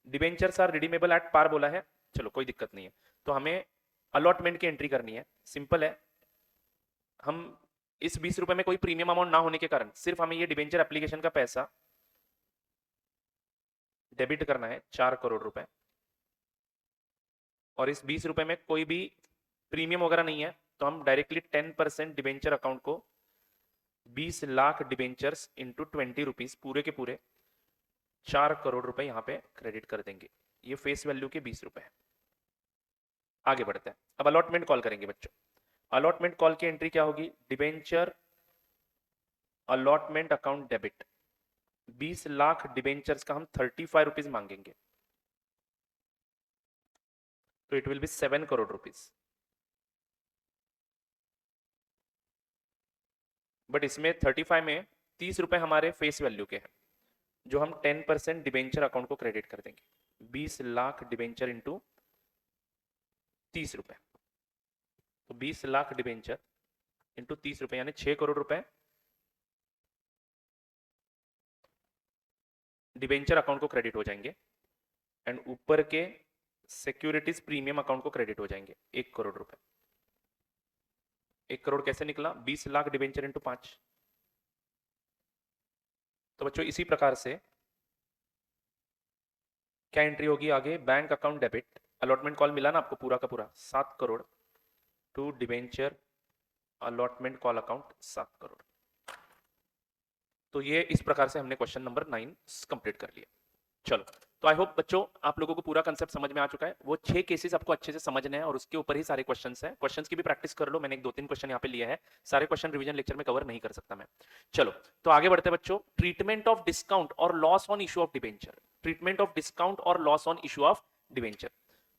debentures are redeemable at par बोला है, चलो कोई दिक्कत नहीं है. तो हमें अलॉटमेंट की एंट्री करनी है, सिंपल है. हम इस 20 रुपए में कोई प्रीमियम अमाउंट ना होने के कारण सिर्फ हमें ये डिबेंचर एप्लीकेशन का पैसा डेबिट करना है 4 करोड़ रुपए, और इस 20 रुपए में कोई भी प्रीमियम वगैरह नहीं है तो हम डायरेक्टली 10% डिबेंचर अकाउंट को 20 लाख डिबेंचर्स इंटू 20 रुपीज पूरे के पूरे 4 करोड़ रुपए यहाँ पे क्रेडिट कर देंगे। ये फेस वैल्यू के 20 रुपए है। आगे बढ़ते हैं, अब अलॉटमेंट कॉल करेंगे बच्चों। अलॉटमेंट कॉल की एंट्री क्या होगी? Debenture allotment account debit 20 lakh debentures का हम 35 रुपीज मांगेंगे, तो it will be 7 crore rupees. But इसमें 35 में 30 रुपए हमारे फेस वैल्यू के हैं, जो हम 10% डिबेंचर अकाउंट को क्रेडिट कर देंगे। 20 लाख डिबेंचर इंटू 30 रुपए, तो 20 लाख डिबेंचर इंटू 30 रुपए यानी 6 करोड़ रुपए डिबेंचर अकाउंट को क्रेडिट हो जाएंगे, एंड ऊपर के सिक्योरिटीज प्रीमियम अकाउंट को क्रेडिट हो जाएंगे 1 करोड़ रुपए। 1 करोड़ कैसे निकला? 20 लाख डिबेंचर इंटू 5। तो बच्चों इसी प्रकार से क्या एंट्री होगी आगे? Bank account debit allotment call मिला ना आपको पूरा का पूरा 7 crore to debenture allotment call account 7 crore. तो ये इस प्रकार से हमने क्वेश्चन नंबर 9 कंप्लीट कर लिया। चलो, तो आई होप बच्चों आप लोगों को पूरा कंसेप्ट समझ में आ चुका है। वो 6 केसेस आपको अच्छे से समझने हैं और उसके ऊपर ही सारे क्वेश्चंस हैं। क्वेश्चंस की भी प्रैक्टिस कर लो, मैंने एक 2-3 क्वेश्चन यहाँ पे लिए हैं, सारे क्वेश्चन रिवीजन लेक्चर में कवर नहीं कर सकता मैं। चलो, तो आगे बढ़ते हैं बच्चों। ट्रीटमेंट ऑफ डिस्काउंट और loss on issue of debenture. Treatment of discount और loss on issue of debenture.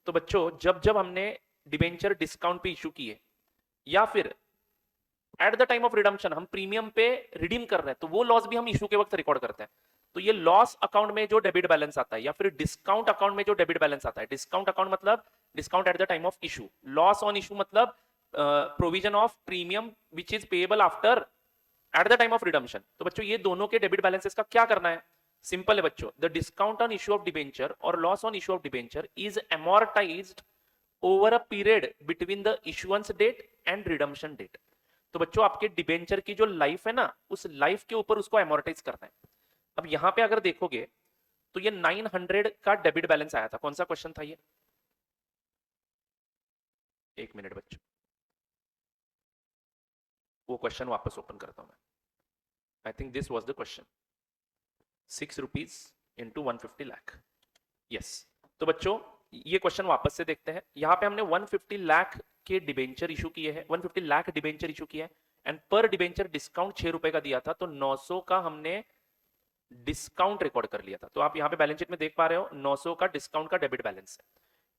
तो बच्चों जब जब हमने डिबेंचर डिस्काउंट पे इशू किए या फिर eight the time of redemption हम प्रीमियम पे रिडीम कर रहे हैं, तो वो लॉस भी हम इशू के वक्त रिकॉर्ड करते हैं। तो ये लॉस अकाउंट में जो डेबिट बैलेंस आता है या फिर डिस्काउंट अकाउंट में जो डेबिट बैलेंस आता है, डिस्काउंट अकाउंट मतलब discount at the time of issue, loss on issue मतलब provision of premium which is payable after at the time of redemption. तो बच्चों ये दोनों के डेबिट बैलेंसेस का क्या करना है? सिंपल है बच्चों, the discount on issue of debenture और loss on issue of debenture is amortized over a period between the issuance date and redemption date. तो बच्चों आपके डिबेंचर की जो लाइफ है ना, उस लाइफ के ऊपर उसको एमोर्टाइज करना है। अब यहां पे अगर देखोगे तो ये 900 का डेबिट बैलेंस आया था। कौन सा क्वेश्चन था ये? एक मिनट बच्चों, वो क्वेश्चन वापस ओपन करता हूं मैं। I think this was the question, 6 rupees into 150 lakh. Yes, तो बच्चों ये क्वेश्चन वापस से देखते हैं। यहां पे हमने 150 लाख के डिबेंचर इशू किए हैं, 150 लाख डिबेंचर इशू किया है, एंड पर डिबेंचर डिस्काउंट 6 रुपए का दिया था, तो 900 का हमने डिस्काउंट रिकॉर्ड कर लिया था। तो आप यहाँ पे बैलेंस शीट में देख पा रहे हो 900 का डिस्काउंट का डेबिट बैलेंस है,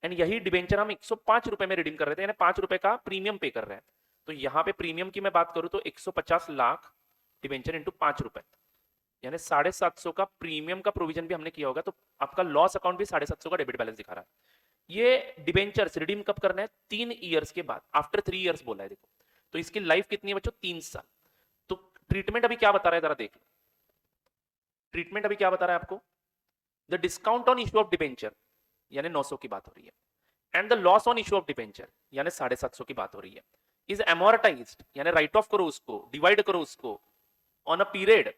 एंड यही डिबेंचर हम 105 रुपए में रिडीम कर रहे थे, यानी 5 रुपए का प्रीमियम पे कर रहे हैं। तो यहाँ पे प्रीमियम की मैं बात करूं तो 150 लाख डिबेंचर इंटू 5 रुपए, यानी 750 का प्रीमियम का प्रोविजन भी हमने किया होगा। तो आपका लॉस अकाउंट भी 750 का डेबिट बैलेंस दिखा रहा है। ये डिबेंचर्स रिडीम कब करना है? 3 ईयर्स के बाद, आफ्टर 3 ईयर्स बोला है। देखो तो इसकी लाइफ कितनी है बच्चों? 3 साल। तो ट्रीटमेंट अभी क्या बता रहा है, जरा देख लो। ट्रीटमेंट अभी क्या बता रहा है आपको? The discount on issue of debenture यानी 900 की बात हो रही है, and the loss on issue of debenture यानी 750 की बात हो रही है, इज amortized यानी राइट ऑफ करो उसको, डिवाइड करो उसको on a period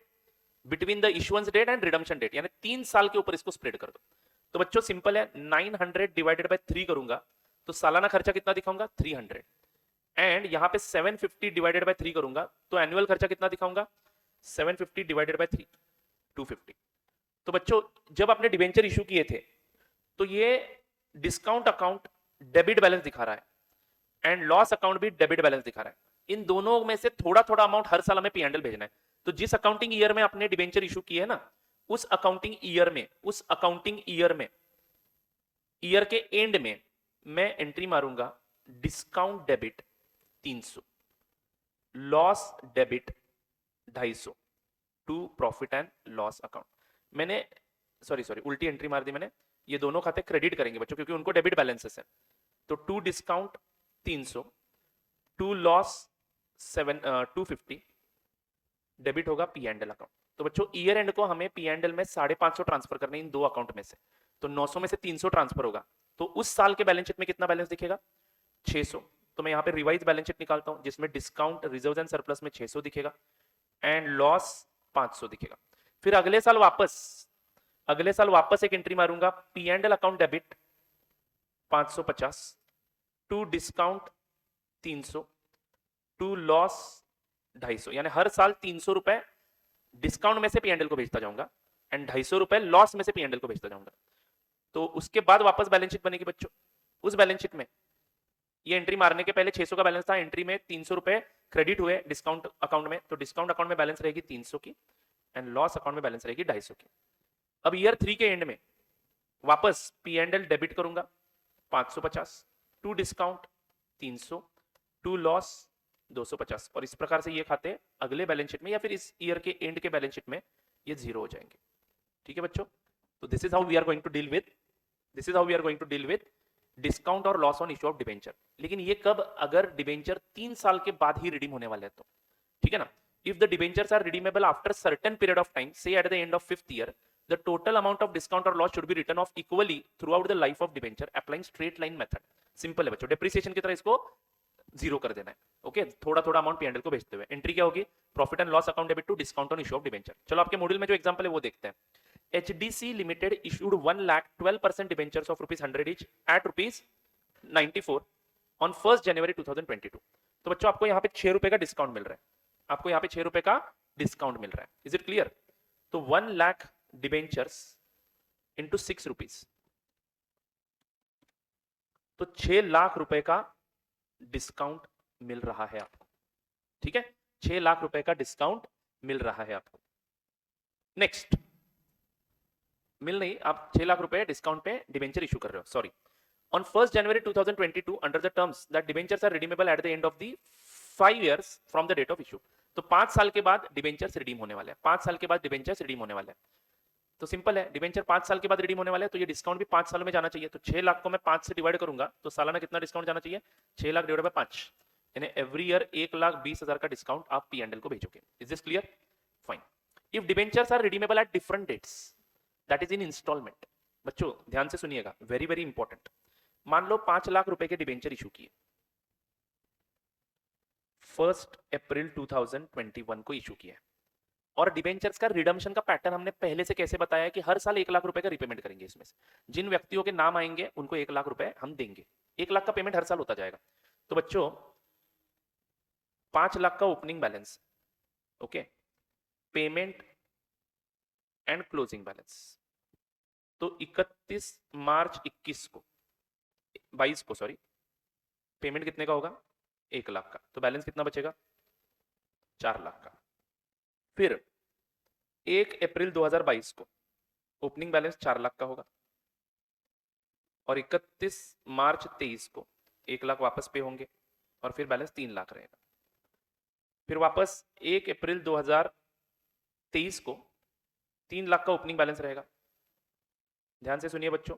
between the issuance date and redemption date, यानी 3 साल के ऊपर इसको स्प्रेड कर दो। तो बच्चों सिंपल है, 900 डिवाइडेड बाय 3 करूंगा तो सालाना खर्चा कितना दिखाऊंगा? 300, एंड यहां पे 750 डिवाइडेड बाय 3 करूंगा तो एनुअल खर्चा कितना दिखाऊंगा? 750 डिवाइडेड बाय 3, 250। तो बच्चों जब आपने डिबेंचर इशू किए थे तो ये डिस्काउंट अकाउंट डेबिट बैलेंस दिखा रहा है एंड लॉस अकाउंट भी डेबिट बैलेंस दिखा रहा है। इन दोनों में से थोड़ा थोड़ा अमाउंट हर साल हमें पी&एल भेजना है। तो जिस अकाउंटिंग ईयर में आपने डिबेंचर इशू किए है ना, उस अकाउंटिंग ईयर में ईयर के एंड में मैं एंट्री मारूंगा discount debit 300, loss debit 250 to profit and loss account. मैंने सॉरी उल्टी एंट्री मार दी मैंने। ये दोनों खाते क्रेडिट करेंगे बच्चों क्योंकि उनको डेबिट बैलेंसेस है। तो to discount 300, to loss 250, debit होगा पी&एल अकाउंट। तो बच्चों ईयर एंड को हमें पी&एल में 550 ट्रांसफर करने इन दो अकाउंट में से। तो 900 में से 300 ट्रांसफर होगा, तो उस साल के बैलेंस शीट में कितना बैलेंस दिखेगा? 600। तो मैं यहाँ पे रिवाइज बैलेंस शीट निकालता हूँ जिसमें डिस्काउंट रिजर्व एंड सरप्लस में 600 दिखेगा एंड लॉस 500 दिखेगा। फिर अगले साल वापस एक एंट्री मारूंगा P and L account debit 550, to discount 300, to loss 250, यानी हर साल 300 रुपए डिस्काउंट में से पी&एल को भेजता जाऊंगा एंड 250 रुपए लॉस में से P&L को भेजता जाऊंगा। तो उसके बाद वापस बैलेंस शीट बनेगी बच्चों। उस बैलेंस शीट में ये एंट्री मारने के पहले 600 का बैलेंस था, एंट्री में 300 रुपए क्रेडिट हुए डिस्काउंट अकाउंट में, तो डिस्काउंट अकाउंट में बैलेंस रहेगी 300 की एंड लॉस अकाउंट में बैलेंस रहेगी 250 की। अब ईयर 3 के एंड में वापस P&L डेबिट करूंगा 550, टू डिस्काउंट 300, टू लॉस 250, और इस प्रकार से ये खाते अगले बैलेंस शीट में या फिर इस ईयर के एंड के बैलेंस शीट में ये जीरो हो जाएंगे। ठीक है बच्चों, तो this is how we are going to deal with discount और loss on issue of debenture. लेकिन ये कब, अगर डिबेंचर 3 साल के बाद ही रिडीम होने वाले हैं तो। ठीक है ना, if the debentures are redeemable after certain period of time, say at the end of 5th year, the total amount of discount or loss should be written off equally throughout the life of debenture applying straight line method। Simple है बच्चों, depreciation की तरह इसको zero कर देना है। Okay, थोड़ा थोड़ा अमाउंट P&L को भेजते हुए। एंट्री क्या होगी, profit and loss account debit to discount on issue of debenture. चलो आपके मॉड्यूल में जो एग्जांपल है वो देखते हैं। HDC limited issued 1,12% debentures of ₹100 each at ₹94 on 1st January 2022। तो बच्चों आपको यहाँ पे 6 रुपए का डिस्काउंट मिल रहा है, आपको यहाँ पे 6 रुपए का डिस्काउंट मिल रहा है। Is it clear? तो 1 लाख डिबेंचर्स इंटू 6 रुपीज, तो 6 लाख रुपए का डिस्काउंट मिल रहा है आपको। ठीक है, 6 लाख रुपए का डिस्काउंट मिल रहा है आपको। नेक्स्ट, मिल नहीं, आप 6 लाख रुपए डिस्काउंट पे डिबेंचर इशू कर रहे हो, sorry. On 1st January 2022 under the terms that debentures are redeemable at the end of the 5 years from the date of issue. तो 5 साल के बाद डिबेंचर्स रिडीम होने वाले हैं, 5 साल के बाद डिबेंचर्स रिडीम होने वाले हैं। तो सिंपल है, डिबेंचर 5 साल के बाद रिडीम होने वाले हैं, तो ये डिस्काउंट भी 5 सालों में जाना चाहिए। तो 6 लाख को मैं 5 से डिवाइड करूंगा तो सालाना कितना डिस्काउंट जाना चाहिए, 6 लाख डिवाइड बाय 5, यानी एवरी ईयर 1,20,000 का डिस्काउंट आप P&L को भेजोगे। Is this clear? Fine. If debentures are redeemable at different dates, that is in instalment. बच्चों ध्यान से सुनिएगा, वेरी वेरी इंपॉर्टेंट। मान लो 5 लाख रुपए के डिबेंचर इशू किए, 1 अप्रैल 2021 को इशू किया, और डिबेंचर्स का रिडम्पशन का पैटर्न हमने पहले से कैसे बताया है कि हर साल 1 लाख रुपए का रिपेमेंट करेंगे। इसमें से जिन व्यक्तियों के नाम आएंगे उनको 1 लाख रुपए हम देंगे, 1 लाख का पेमेंट हर साल होता जाएगा। तो बच्चों 5 लाख का opening balance, okay, payment and closing balance, तो 31 मार्च 22 को सॉरी, पेमेंट कितने का होगा, 1 लाख का, तो बैलेंस कितना बचेगा, 4 लाख का। फिर 1 अप्रैल 2022 को ओपनिंग बैलेंस 4 लाख का होगा, और 31 मार्च 23 को 1 लाख वापस पे होंगे, और फिर बैलेंस 3 लाख रहेगा। फिर वापस 1 अप्रैल 2023 को 3 लाख का ओपनिंग बैलेंस रहेगा। ध्यान से सुनिए बच्चों,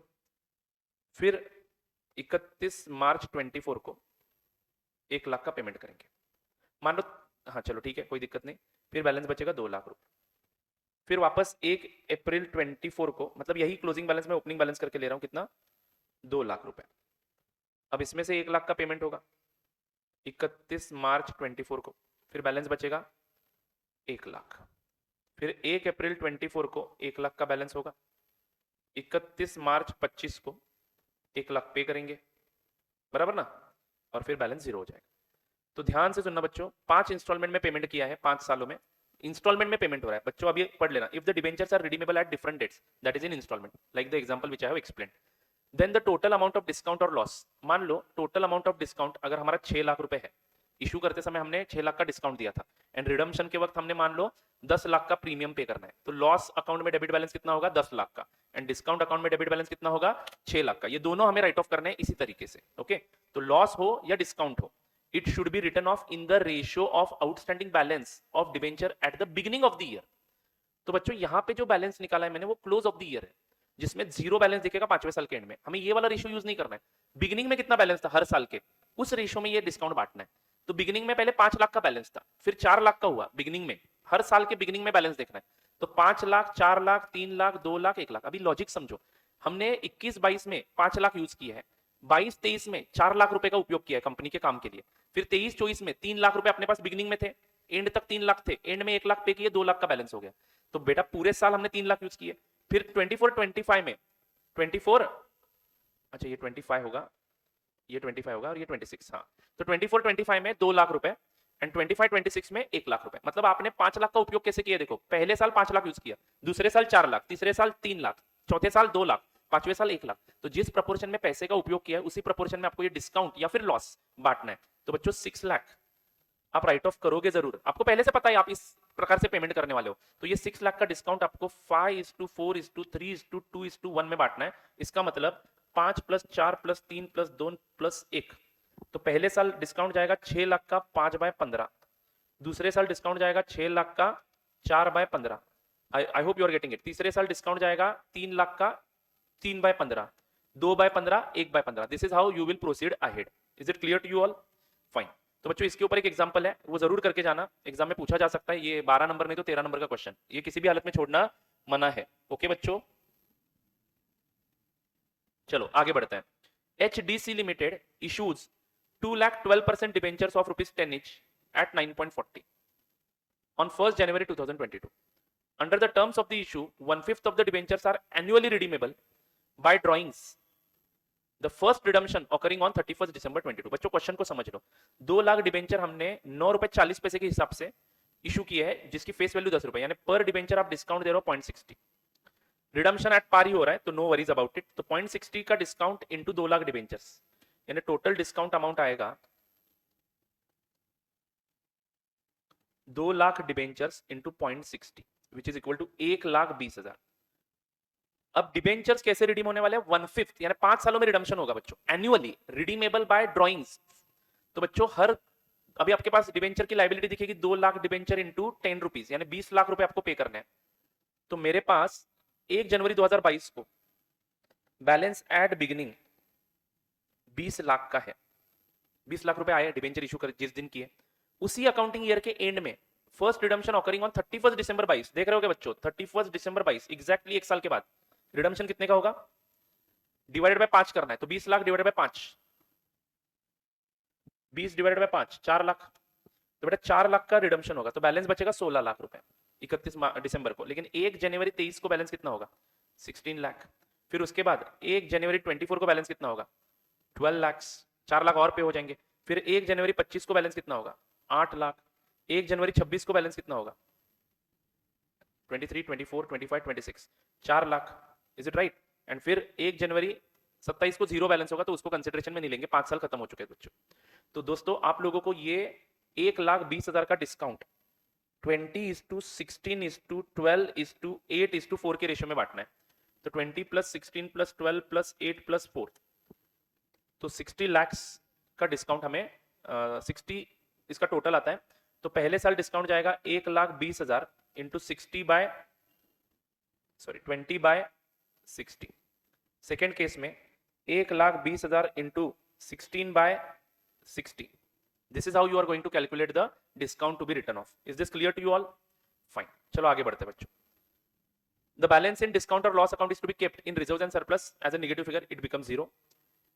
फिर 31 मार्च 24 को 1 लाख का पेमेंट करेंगे, मान लो, हाँ चलो ठीक है कोई दिक्कत नहीं। फिर बैलेंस बचेगा 2 लाख रुपए। फिर वापस 1 अप्रैल 24 को, मतलब यही क्लोजिंग बैलेंस में ओपनिंग बैलेंस करके ले रहा हूं, कितना, 2 लाख रुपए। अब इसमें से 1 लाख का पेमेंट होगा 31 मार्च 24 को, फिर बैलेंस बचेगा 1 लाख। फिर 1 अप्रैल 24 को 1 लाख का बैलेंस होगा, 31 मार्च 25 को 1 लाख पे करेंगे, बराबर ना, और फिर बैलेंस 0 हो जाएगा। तो ध्यान से सुनना बच्चों, 5 इंस्टॉलमेंट में पेमेंट किया है, 5 सालों में इंस्टॉलमेंट में पेमेंट हो रहा है। बच्चों अभी पढ़ लेना, if the debentures are redeemable at different dates, that is in instalment, like the example which I have explained. Then the total amount of discount और लॉस, मान लो टोटल अमाउंट ऑफ डिस्काउंट अगर हमारा 6 लाख रुपए है, इशू करते समय हमने 6 लाख का डिस्काउंट दिया था, एंड रिडम्पशन के वक्त हमने मान लो 10 लाख का प्रीमियम पे करना है, तो लॉस अकाउंट में डेबिट बैलेंस कितना होगा, 10 लाख का, एंड डिस्काउंट अकाउंट में डेबिट बैलेंस कितना होगा, 6 लाख का। ये दोनों हमें राइट ऑफ करने हैं इसी तरीके से, ओके। तो लॉस हो या डिस्काउंट हो, it should be written off in the ratio of outstanding balance of debenture at the beginning of the year। तो बच्चों यहाँ पे जो बैलेंस निकाला है मैंने वो क्लोज ऑफ द ईयर है, जिसमें 0 बैलेंस दिखेगा 5वें साल के एंड में। हमें ये वाला रेशियो यूज नहीं करना है। बिगिनिंग में कितना बैलेंस था हर साल के, उस रेशियो में ये डिस्काउंट बांटना है। तो बिगिनिंग में पहले 5 लाख का बैलेंस था, फिर 4 लाख का हुआ बिगिनिंग में, हर साल के बिगिनिंग में बैलेंस देखना है। तो 5 लाख, 4 लाख, 3 लाख, 2 लाख, 1 लाख। अभी लॉजिक समझो, हमने 21-22 में 5 लाख यूज किया है, 22-23 में 4 लाख रुपए का उपयोग किया है कंपनी के काम के लिए, फिर 23-24 में 3 लाख रुपए अपने पास बिगिनिंग में थे, एंड तक 3 लाख थे, एंड में 1 लाख पे किए, 2 लाख का बैलेंस हो गया। तो बेटा पूरे साल हमने 3 लाख यूज किए। फिर 24-25 में 24, अच्छा ये 25 होगा, ये 25 होगा और ये 26, हाँ। तो 24-25 में 2 लाख रुपए, एंड 25-26 में 1 लाख रुपए। मतलब आपने 5 लाख का उपयोग कैसे किया देखो, पहले साल 5 लाख यूज किया, दूसरे साल 4 लाख, तीसरे साल 3 लाख, चौथे साल 2 लाख, पांचवें साल 1 लाख। तो जिस प्रपोर्शन में पैसे का उपयोग किया है उसी प्रपोर्शन में आपको ये डिस्काउंट या फिर लॉस बांटना है। तो बच्चों 6 लाख आप राइट ऑफ करोगे जरूर, आपको पहले से पता है आप इस प्रकार से पेमेंट करने वाले हो। तो ये 6 लाख का डिस्काउंट आपको 5:4:3:2:1 में बांटना है। इसका मतलब 5 + 4 + 3 + 2 + 1। तो पहले साल डिस्काउंट जाएगा 6 लाख का 5/15, दूसरे साल डिस्काउंट जाएगा 6 लाख का 4/15। I hope you are getting it. तीसरे साल डिस्काउंट जाएगा 3 लाख का 3/15, 2/15, 1/15। This is how you will proceed ahead. Is it clear to you all? Fine. तो बच्चों इसके ऊपर एक एग्जांपल है, वो जरूर करके जाना, एग्जाम में पूछा जा सकता है। ये 12 नंबर नहीं तो 13 नंबर का क्वेश्चन, ये किसी भी हालत में छोड़ना मना है। ओके बच्चों, चलो आगे बढ़ते हैं। HDC limited issues 2,12% debentures of ₹10 each at 9.40 on 1st January 2022. Under the terms of the issue, 1/5 of the debentures are annually redeemable by drawings. The first redemption occurring on 31st December 22. बच्चों question को समझ लो। 2 lakh debenture हमने 9 रुपए 40 पैसे के हिसाब से issue किए है, जिसकी फेस वैल्यू 10 रुपए, यानी पर डिबेंचर आप डिस्काउंट दे रहे हो 0.60। रिडम्पशन एट पार ही हो रहा है तो नो वरीज अबाउट इट। तो 0.60 का डिस्काउंट इंटू 2 लाख डिबेंचर्स, यानी टोटल डिस्काउंट अमाउंट आएगा 2 lakh debentures into 0.60 which is equal to 1,20,000। अब डिबेंचर्स कैसे रिडीम होने वाले हैं? 1/5 यानी 5 सालों में रिडम्पशन होगा बच्चों, एनुअली रिडीमेबल बाय ड्रॉइंग्स। तो बच्चों हर अभी आपके पास डिबेंचर की लाइबिलिटी दिखेगी 2 लाख डिबेंचर इंटू 10 रुपीज, यानी 20 लाख रुपए आपको पे करने हैं। तो मेरे पास 1 जनवरी 2022 को बैलेंस एट बिगिनिंग 20 लाख का है। 20 लाख रुपए आए डिबेंचर इशू कर जिस दिन की है, उसी अकाउंटिंग ईयर के एंड में फर्स्ट रिडम्पशन ऑकरिंग ऑन 31 दिसंबर 22। देख रहे हो बच्चों 31 दिसंबर 22 एग्जैक्टली 1 साल के बाद रिडम्पशन कितने का होगा? डिवाइडेड बाय 5 करना है। तो 20 lakh divided by 5, 20 divided by 5 4 lakh. तो बेटा 4 लाख का रिडम्पशन होगा, तो बैलेंस बचेगा 16 लाख रुपए 31 दिसंबर को। लेकिन 1 जनवरी 23 को बैलेंस कितना होगा? 16 लाख। फिर उसके बाद 1 जनवरी 24 को बैलेंस कितना होगा? 12 लाख, 4 लाख और पे हो जाएंगे। फिर 1 जनवरी 25 को बैलेंस कितना होगा? 8 लाख। 1 जनवरी 26 को बैलेंस कितना होगा? 23, 24, 25, 26, 4 lakh. Is it right? And फिर 1 जनवरी 27 को जीरो बैलेंस होगा, तो उसको कंसिडरेशन में नहीं लेंगे, 5 साल खत्म हो चुके हैं बच्चों। तो दोस्तों आप लोगों को ये 1,20,000 का डिस्काउंट 20:16:12:8:4 के रेशियो में बांटना है। तो 20 + 16 + 12 + 8 + 4, तो 60 लाख का डिस्काउंट हमें 60 इसका टोटल आता है। तो पहले साल डिस्काउंट जाएगा 1,20,000 इंटू 20/60। सेकेंड केस में 1,20,000 into 16/60। This is how you are going to calculate the discount to be written off. Is this clear to you all? Fine. चलो आगे बढ़ते हैं बच्चों। The balance in discount or loss account is to be kept in reserves and surplus as a negative figure. It becomes 0.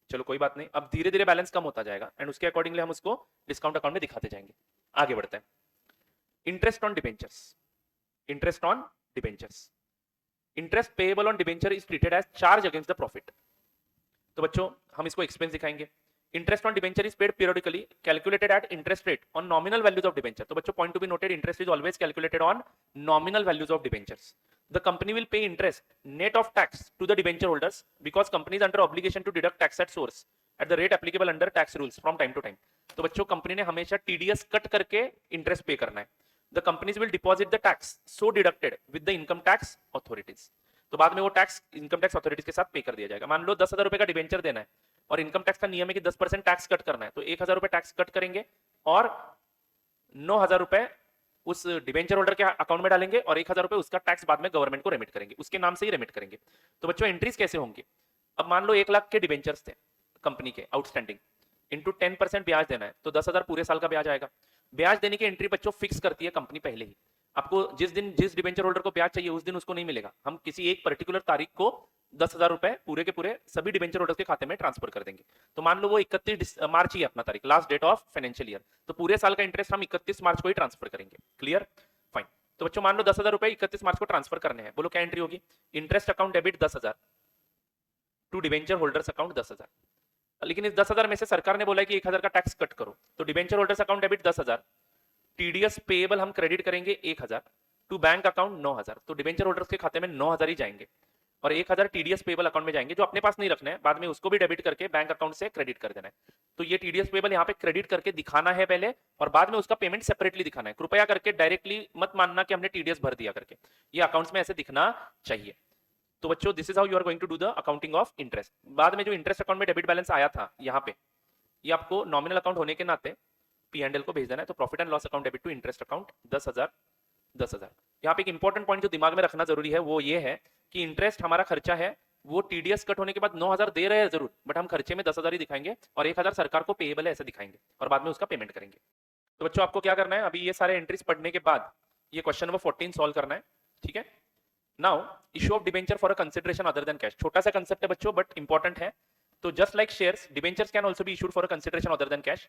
चलो कोई बात नहीं, अब धीरे धीरे बैलेंस कम होता जाएगा एंड उसके अकॉर्डिंगली हम उसको डिस्काउंट अकाउंट में दिखाते जाएंगे। आगे बढ़ते हैं। Interest on debentures. Interest on debentures, interest payable on debenture is treated as charge against the profit. तो बच्चों हम इसको एक्सपेंस दिखाएंगे। Interest on debenture is paid periodically, calculated at interest rate on nominal values of debenture. तो बच्चों point to be noted, interest is always calculated on nominal values of debentures. The company will pay interest net of tax to the debenture holders because company is under obligation to deduct tax at source at the rate applicable under tax rules from time to time. तो बच्चों company ने हमेशा TDS cut करके interest पे करना है। The companies will deposit the tax so deducted with the income tax authorities. तो बाद में वो टैक्स इनकम टैक्स अथॉरिटीज के साथ पे कर दिया जाएगा। मान लो 10,000 रुपए का डिबेंचर देना है और इनकम टैक्स का नियम है कि 10% टैक्स कट करना है, तो 1,000 रुपए टैक्स कट करेंगे और 9,000 रुपए उस डिबेंचर होल्डर के अकाउंट में डालेंगे और 1,000 रुपए उसका टैक्स बाद में गवर्नमेंट को रेमिट करेंगे, उसके नाम से ही रेमिट करेंगे। तो बच्चों एंट्रीज कैसे होंगे? अब मान लो 1 लाख के डिबेंचर्स थे कंपनी के आउटस्टैंडिंग, इंटू 10% ब्याज देना है, तो 10,000 पूरे साल का ब्याज आएगा। ब्याज देने की एंट्री बच्चों फिक्स करती है कंपनी पहले ही। आपको जिस दिन जिस डिबेंचर होल्डर को ब्याज चाहिए उस दिन उसको नहीं मिलेगा, हम किसी एक पर्टिकुलर तारीख को 10,000 रुपए पूरे के पूरे सभी डिबेंचर होल्डर्स के खाते में ट्रांसफर कर देंगे। तो मान लो वो 31 मार्च ही अपना तारीख, last date of financial year, तो पूरे साल का इंटरेस्ट हम 31 मार्च को ही ट्रांसफर करेंगे। क्लियर? फाइन। तो बच्चों मान लो 10,000 रुपए 31 मार्च को ट्रांसफर करने हैं, बोलो क्या एंट्री होगी? Interest account debit 10,000 to debenture holders account 10,000। लेकिन इस 10,000 में से सरकार ने बोला है कि 1,000 का टैक्स कट करो, तो debenture holders account debit 10,000 TDS payable हम क्रेडिट करेंगे 1000 टू बैंक अकाउंट 9000, तो डिबेंचर होल्डर्स के खाते में 9000 ही जाएंगे और 1000 टीडीएस पेएबल अकाउंट में जाएंगे, जो अपने पास नहीं रखना है, बाद में उसको भी डेबिट करके बैंक अकाउंट से क्रेडिट कर देना है। तो ये टीडीएस पेएबल यहाँ पे क्रेडिट करके दिखाना है पहले और बाद में उसका पेमेंट सेपरेटली दिखाना है। कृपया करके डायरेक्टली मत मानना कि हमने टीडीएस भर दिया करके, ये अकाउंट्स में ऐसे दिखना चाहिए। तो बच्चों this is how you are going to do the accounting of interest. बाद में जो इंटरेस्ट अकाउंट में डेबिट बैलेंस आया था यहाँ पे, ये आपको नॉमिनल अकाउंट होने के नाते P&L को भेज देना है। तो profit and loss account debit to interest account 10,000 10,000। यहाँ पे एक इंपॉर्टेंट पॉइंट जो दिमाग में रखना जरूरी है वो ये है कि इंटरेस्ट हमारा खर्चा है, वो टीडीएस कट होने के बाद 9,000 दे रहे हैं जरूर, बट हम खर्चे में 10,000 ही दिखाएंगे और 1,000 सरकार को पेएबल है ऐसे दिखाएंगे और बाद में उसका पेमेंट करेंगे। तो बच्चों आपको क्या करना है, अभी ये सारे एंट्रीज पढ़ने के बाद ये क्वेश्चन नंबर 14 सॉल्व करना है, ठीक है। Now issue of debenture for a consideration other than cash, छोटा सा कंसेप्ट है बच्चों बट इंपॉर्टेंट है। तो just like shares, debentures can also be issued for a consideration other than cash.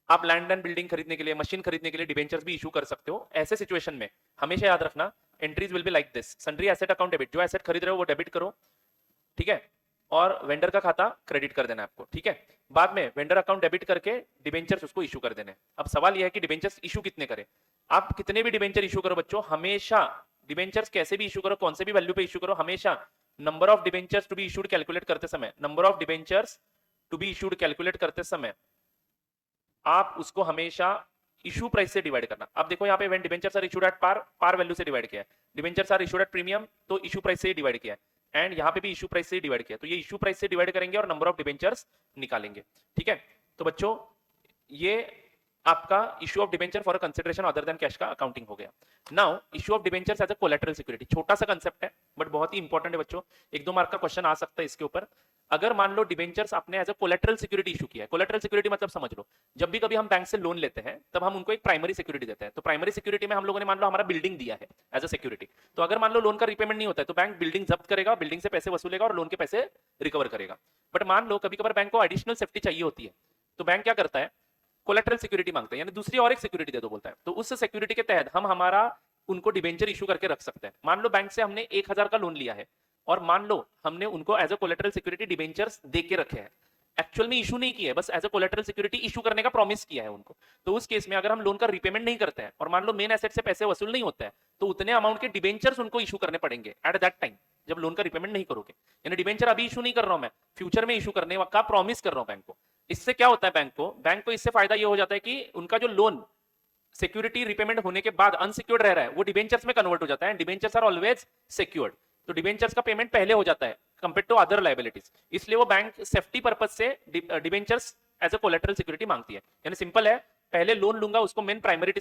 आप लैंड एंड बिल्डिंग खरीदने के लिए, मशीन खरीदने के लिए डिबेंचर्स भी इशू कर सकते हो। ऐसे सिचुएशन में हमेशा याद रखना entries will be like this, sundry asset account debit, जो एसेट खरीद रहे हो वो डेबिट करो, ठीक है, और वेंडर का खाता क्रेडिट कर देना है आपको, ठीक है। बाद में वेंडर अकाउंट डेबिट करके डिबेंचर्स उसको इशू कर देने। अब सवाल यह है कि डिबेंचर्स इशू कितने करें। आप कितने भी डिबेंचर इशू करो बच्चों, हमेशा डिबेंचर्स कैसे भी इशू करो, कौन से भी वैल्यू पे इशू करो, हमेशा number of debentures to be issued calculate करते समय, number of debentures to be issued calculate करते समय आप उसको हमेशा इशू प्राइस से डिवाइड करना। अब देखो यहाँ पे when debentures are issued at par value से डिवाइड किया है, debentures are issued at premium तो इशू प्राइस से ही डिवाइड किया है, एंड यहाँ पे भी इशू प्राइस से ही डिवाइड किया, तो ये इशू प्राइस से डिवाइड करेंगे और नंबर ऑफ डिबेंचर्स निकालेंगे, ठीक है। तो बच्चों ये आपका issue of debenture for consideration other than cash का अकाउंटिंग हो गया। Now issue of debentures as a collateral security, छोटा सा कंसेप्ट है बट बहुत ही इंपॉर्टेंट है बच्चों, 1-2 मार्क का क्वेश्चन आ सकता है इसके ऊपर। अगर मान लो डिबेंचर्स आपने as a collateral security issue किया है, कोलैटरल सिक्योरिटी मतलब समझ लो, जब भी कभी हम बैंक से लोन लेते हैं तब हम उनको एक प्राइमरी सिक्योरिटी देते हैं। तो प्राइमरी सिक्योरिटी में हम लोगों ने मान लो हमारा बिल्डिंग दिया है एज अ सिक्योरिटी, तो अगर मान लो लोन का रिपेमेंट नहीं होता है तो बैंक बिल्डिंग जब्त करेगा, बिल्डिंग से पैसे वसूलेगा और लोन के पैसे रिकवर करेगा। बट मान लो कभी कभार बैंक को एडिशनल सेफ्टी चाहिए होती है, तो बैंक क्या करता है, कोलैटरल सिक्योरिटी मांगता है, यानी दूसरी और एक सिक्योरिटी दे दो बोलता है। तो उस सिक्योरिटी के तहत हम हमारा उनको डिबेंचर इशू करके रख सकते हैं। मान लो बैंक से हमने 1,000 का लोन लिया है और मान लो हमने उनको as a collateral security debentures दे के रखे हैं, एक्चुअल में इशू नहीं किया है, बस as a collateral security issue करने का प्रॉमिस किया है उनको। तो उस केस में अगर हम लोन का रिपेमेंट नहीं करते हैं और मान लो मेन एसेट से पैसे वसूल नहीं होता है, तो उतने अमाउंट के डिबेंचर्स उनको इशू करने पड़ेंगे एट दैट टाइम जब लोन का रिपेमेंट नहीं करोगे। यानी डिबेंचर अभी इशू नहीं कर रहा हूं मैं, फ्यूचर में इशू करने का प्रॉमिस कर रहा हूं बैंक को। इससे क्या होता है, बैंक को इससे फायदा ये हो जाता है कि उनका जो लोन सिक्योरिटी रिपेमेंट होने के बाद अनसिक्योर्ड रह रहा है वो डिबेंचर्स में कन्वर्ट हो जाता है। डिबेंचर्स आर ऑलवेज सिक्योर्ड, तो डिबेंचर्स का पेमेंट पहले हो जाता है कंपेयर टू अदर लायबिलिटीज, इसलिए वो बैंक सेफ्टी पर्पज से debentures as a collateral security मांगती है। यानी सिंपल है, पहले लोन लूंगा उसको मेन प्राइमरी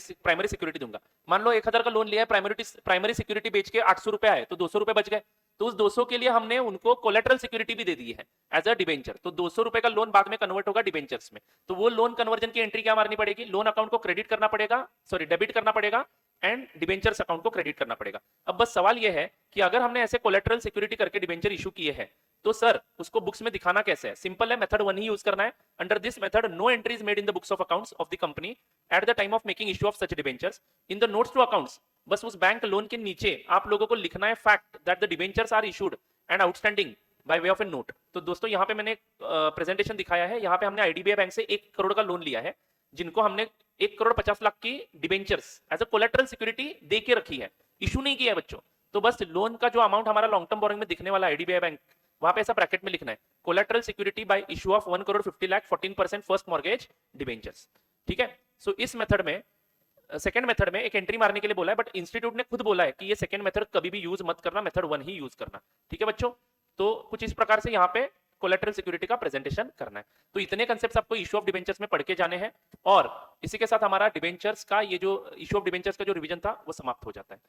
सिक्योरिटी दूंगा। मान लो 1,000 का लोन लिया है, प्राइमरी सिक्योरिटी बेच के 800 रुपए आए तो 200 रुपए बच गए, तो उस 200 के लिए हमने उनको कोलैटरल सिक्योरिटी भी दे दी है एज अ डिबेंचर। तो 200 रुपए का लोन बाद में कन्वर्ट होगा डिबेंचर्स में, तो वो लोन कन्वर्जन की एंट्री क्या मारनी पड़ेगी, लोन अकाउंट को क्रेडिट करना पड़ेगा, सॉरी डेबिट करना पड़ेगा एंड डिबेंचर्स अकाउंट को क्रेडिट करना पड़ेगा। अब बस सवाल यह है कि अगर हमने ऐसे कोलैटरल सिक्योरिटी करके डिबेंचर इशू किए हैं तो सर उसको बुक्स में दिखाना कैसे है। सिंपल है, मेथड 1 ही यूज करना है। Under this method no entries made in the books of accounts of the company at the time of making issue of such debentures in the notes to accounts. बस उस bank loan के नीचे आप लोगों को लिखना है fact that the debentures are issued and outstanding by way of a note. तो दोस्तों यहाँ पे मैंने प्रेजेंटेशन दिखाया है, यहाँ पे हमने आईडीबीआई बैंक से 1 करोड़ का लोन लिया है, जिनको हमने 1,50,00,000 की debentures as a collateral security दे के रखी है, इशू नहीं किया है बच्चों। तो बस लोन का जो अमाउंट हमारा लॉन्ग टर्म बोरिंग में दिखने वाला आईडीबीआई बैंक, वहां पे ऐसा ब्रैकेट में लिखना है collateral security bye issue of 1,50,00,000 14% first mortgage debentures, ठीक है। सो इस मेथड में सेकंड मेथड में एक एंट्री मारने के लिए बोला है, बट इंस्टीट्यूट ने खुद बोला है कि ये सेकंड मेथड कभी भी यूज मत करना, मेथड 1 ही यूज करना, ठीक है बच्चों। तो कुछ इस प्रकार से यहाँ पे कोलैटरल सिक्योरिटी का प्रेजेंटेशन करना है। तो इतने कंसेप्ट्स आपको इशू ऑफ डिबेंचर्स में पढ़ के जाने हैं और इसी के साथ हमारा डिबेंचर्स का ये जो इशू ऑफ डिबेंचर्स का जो रिवीजन था वो समाप्त हो जाता है।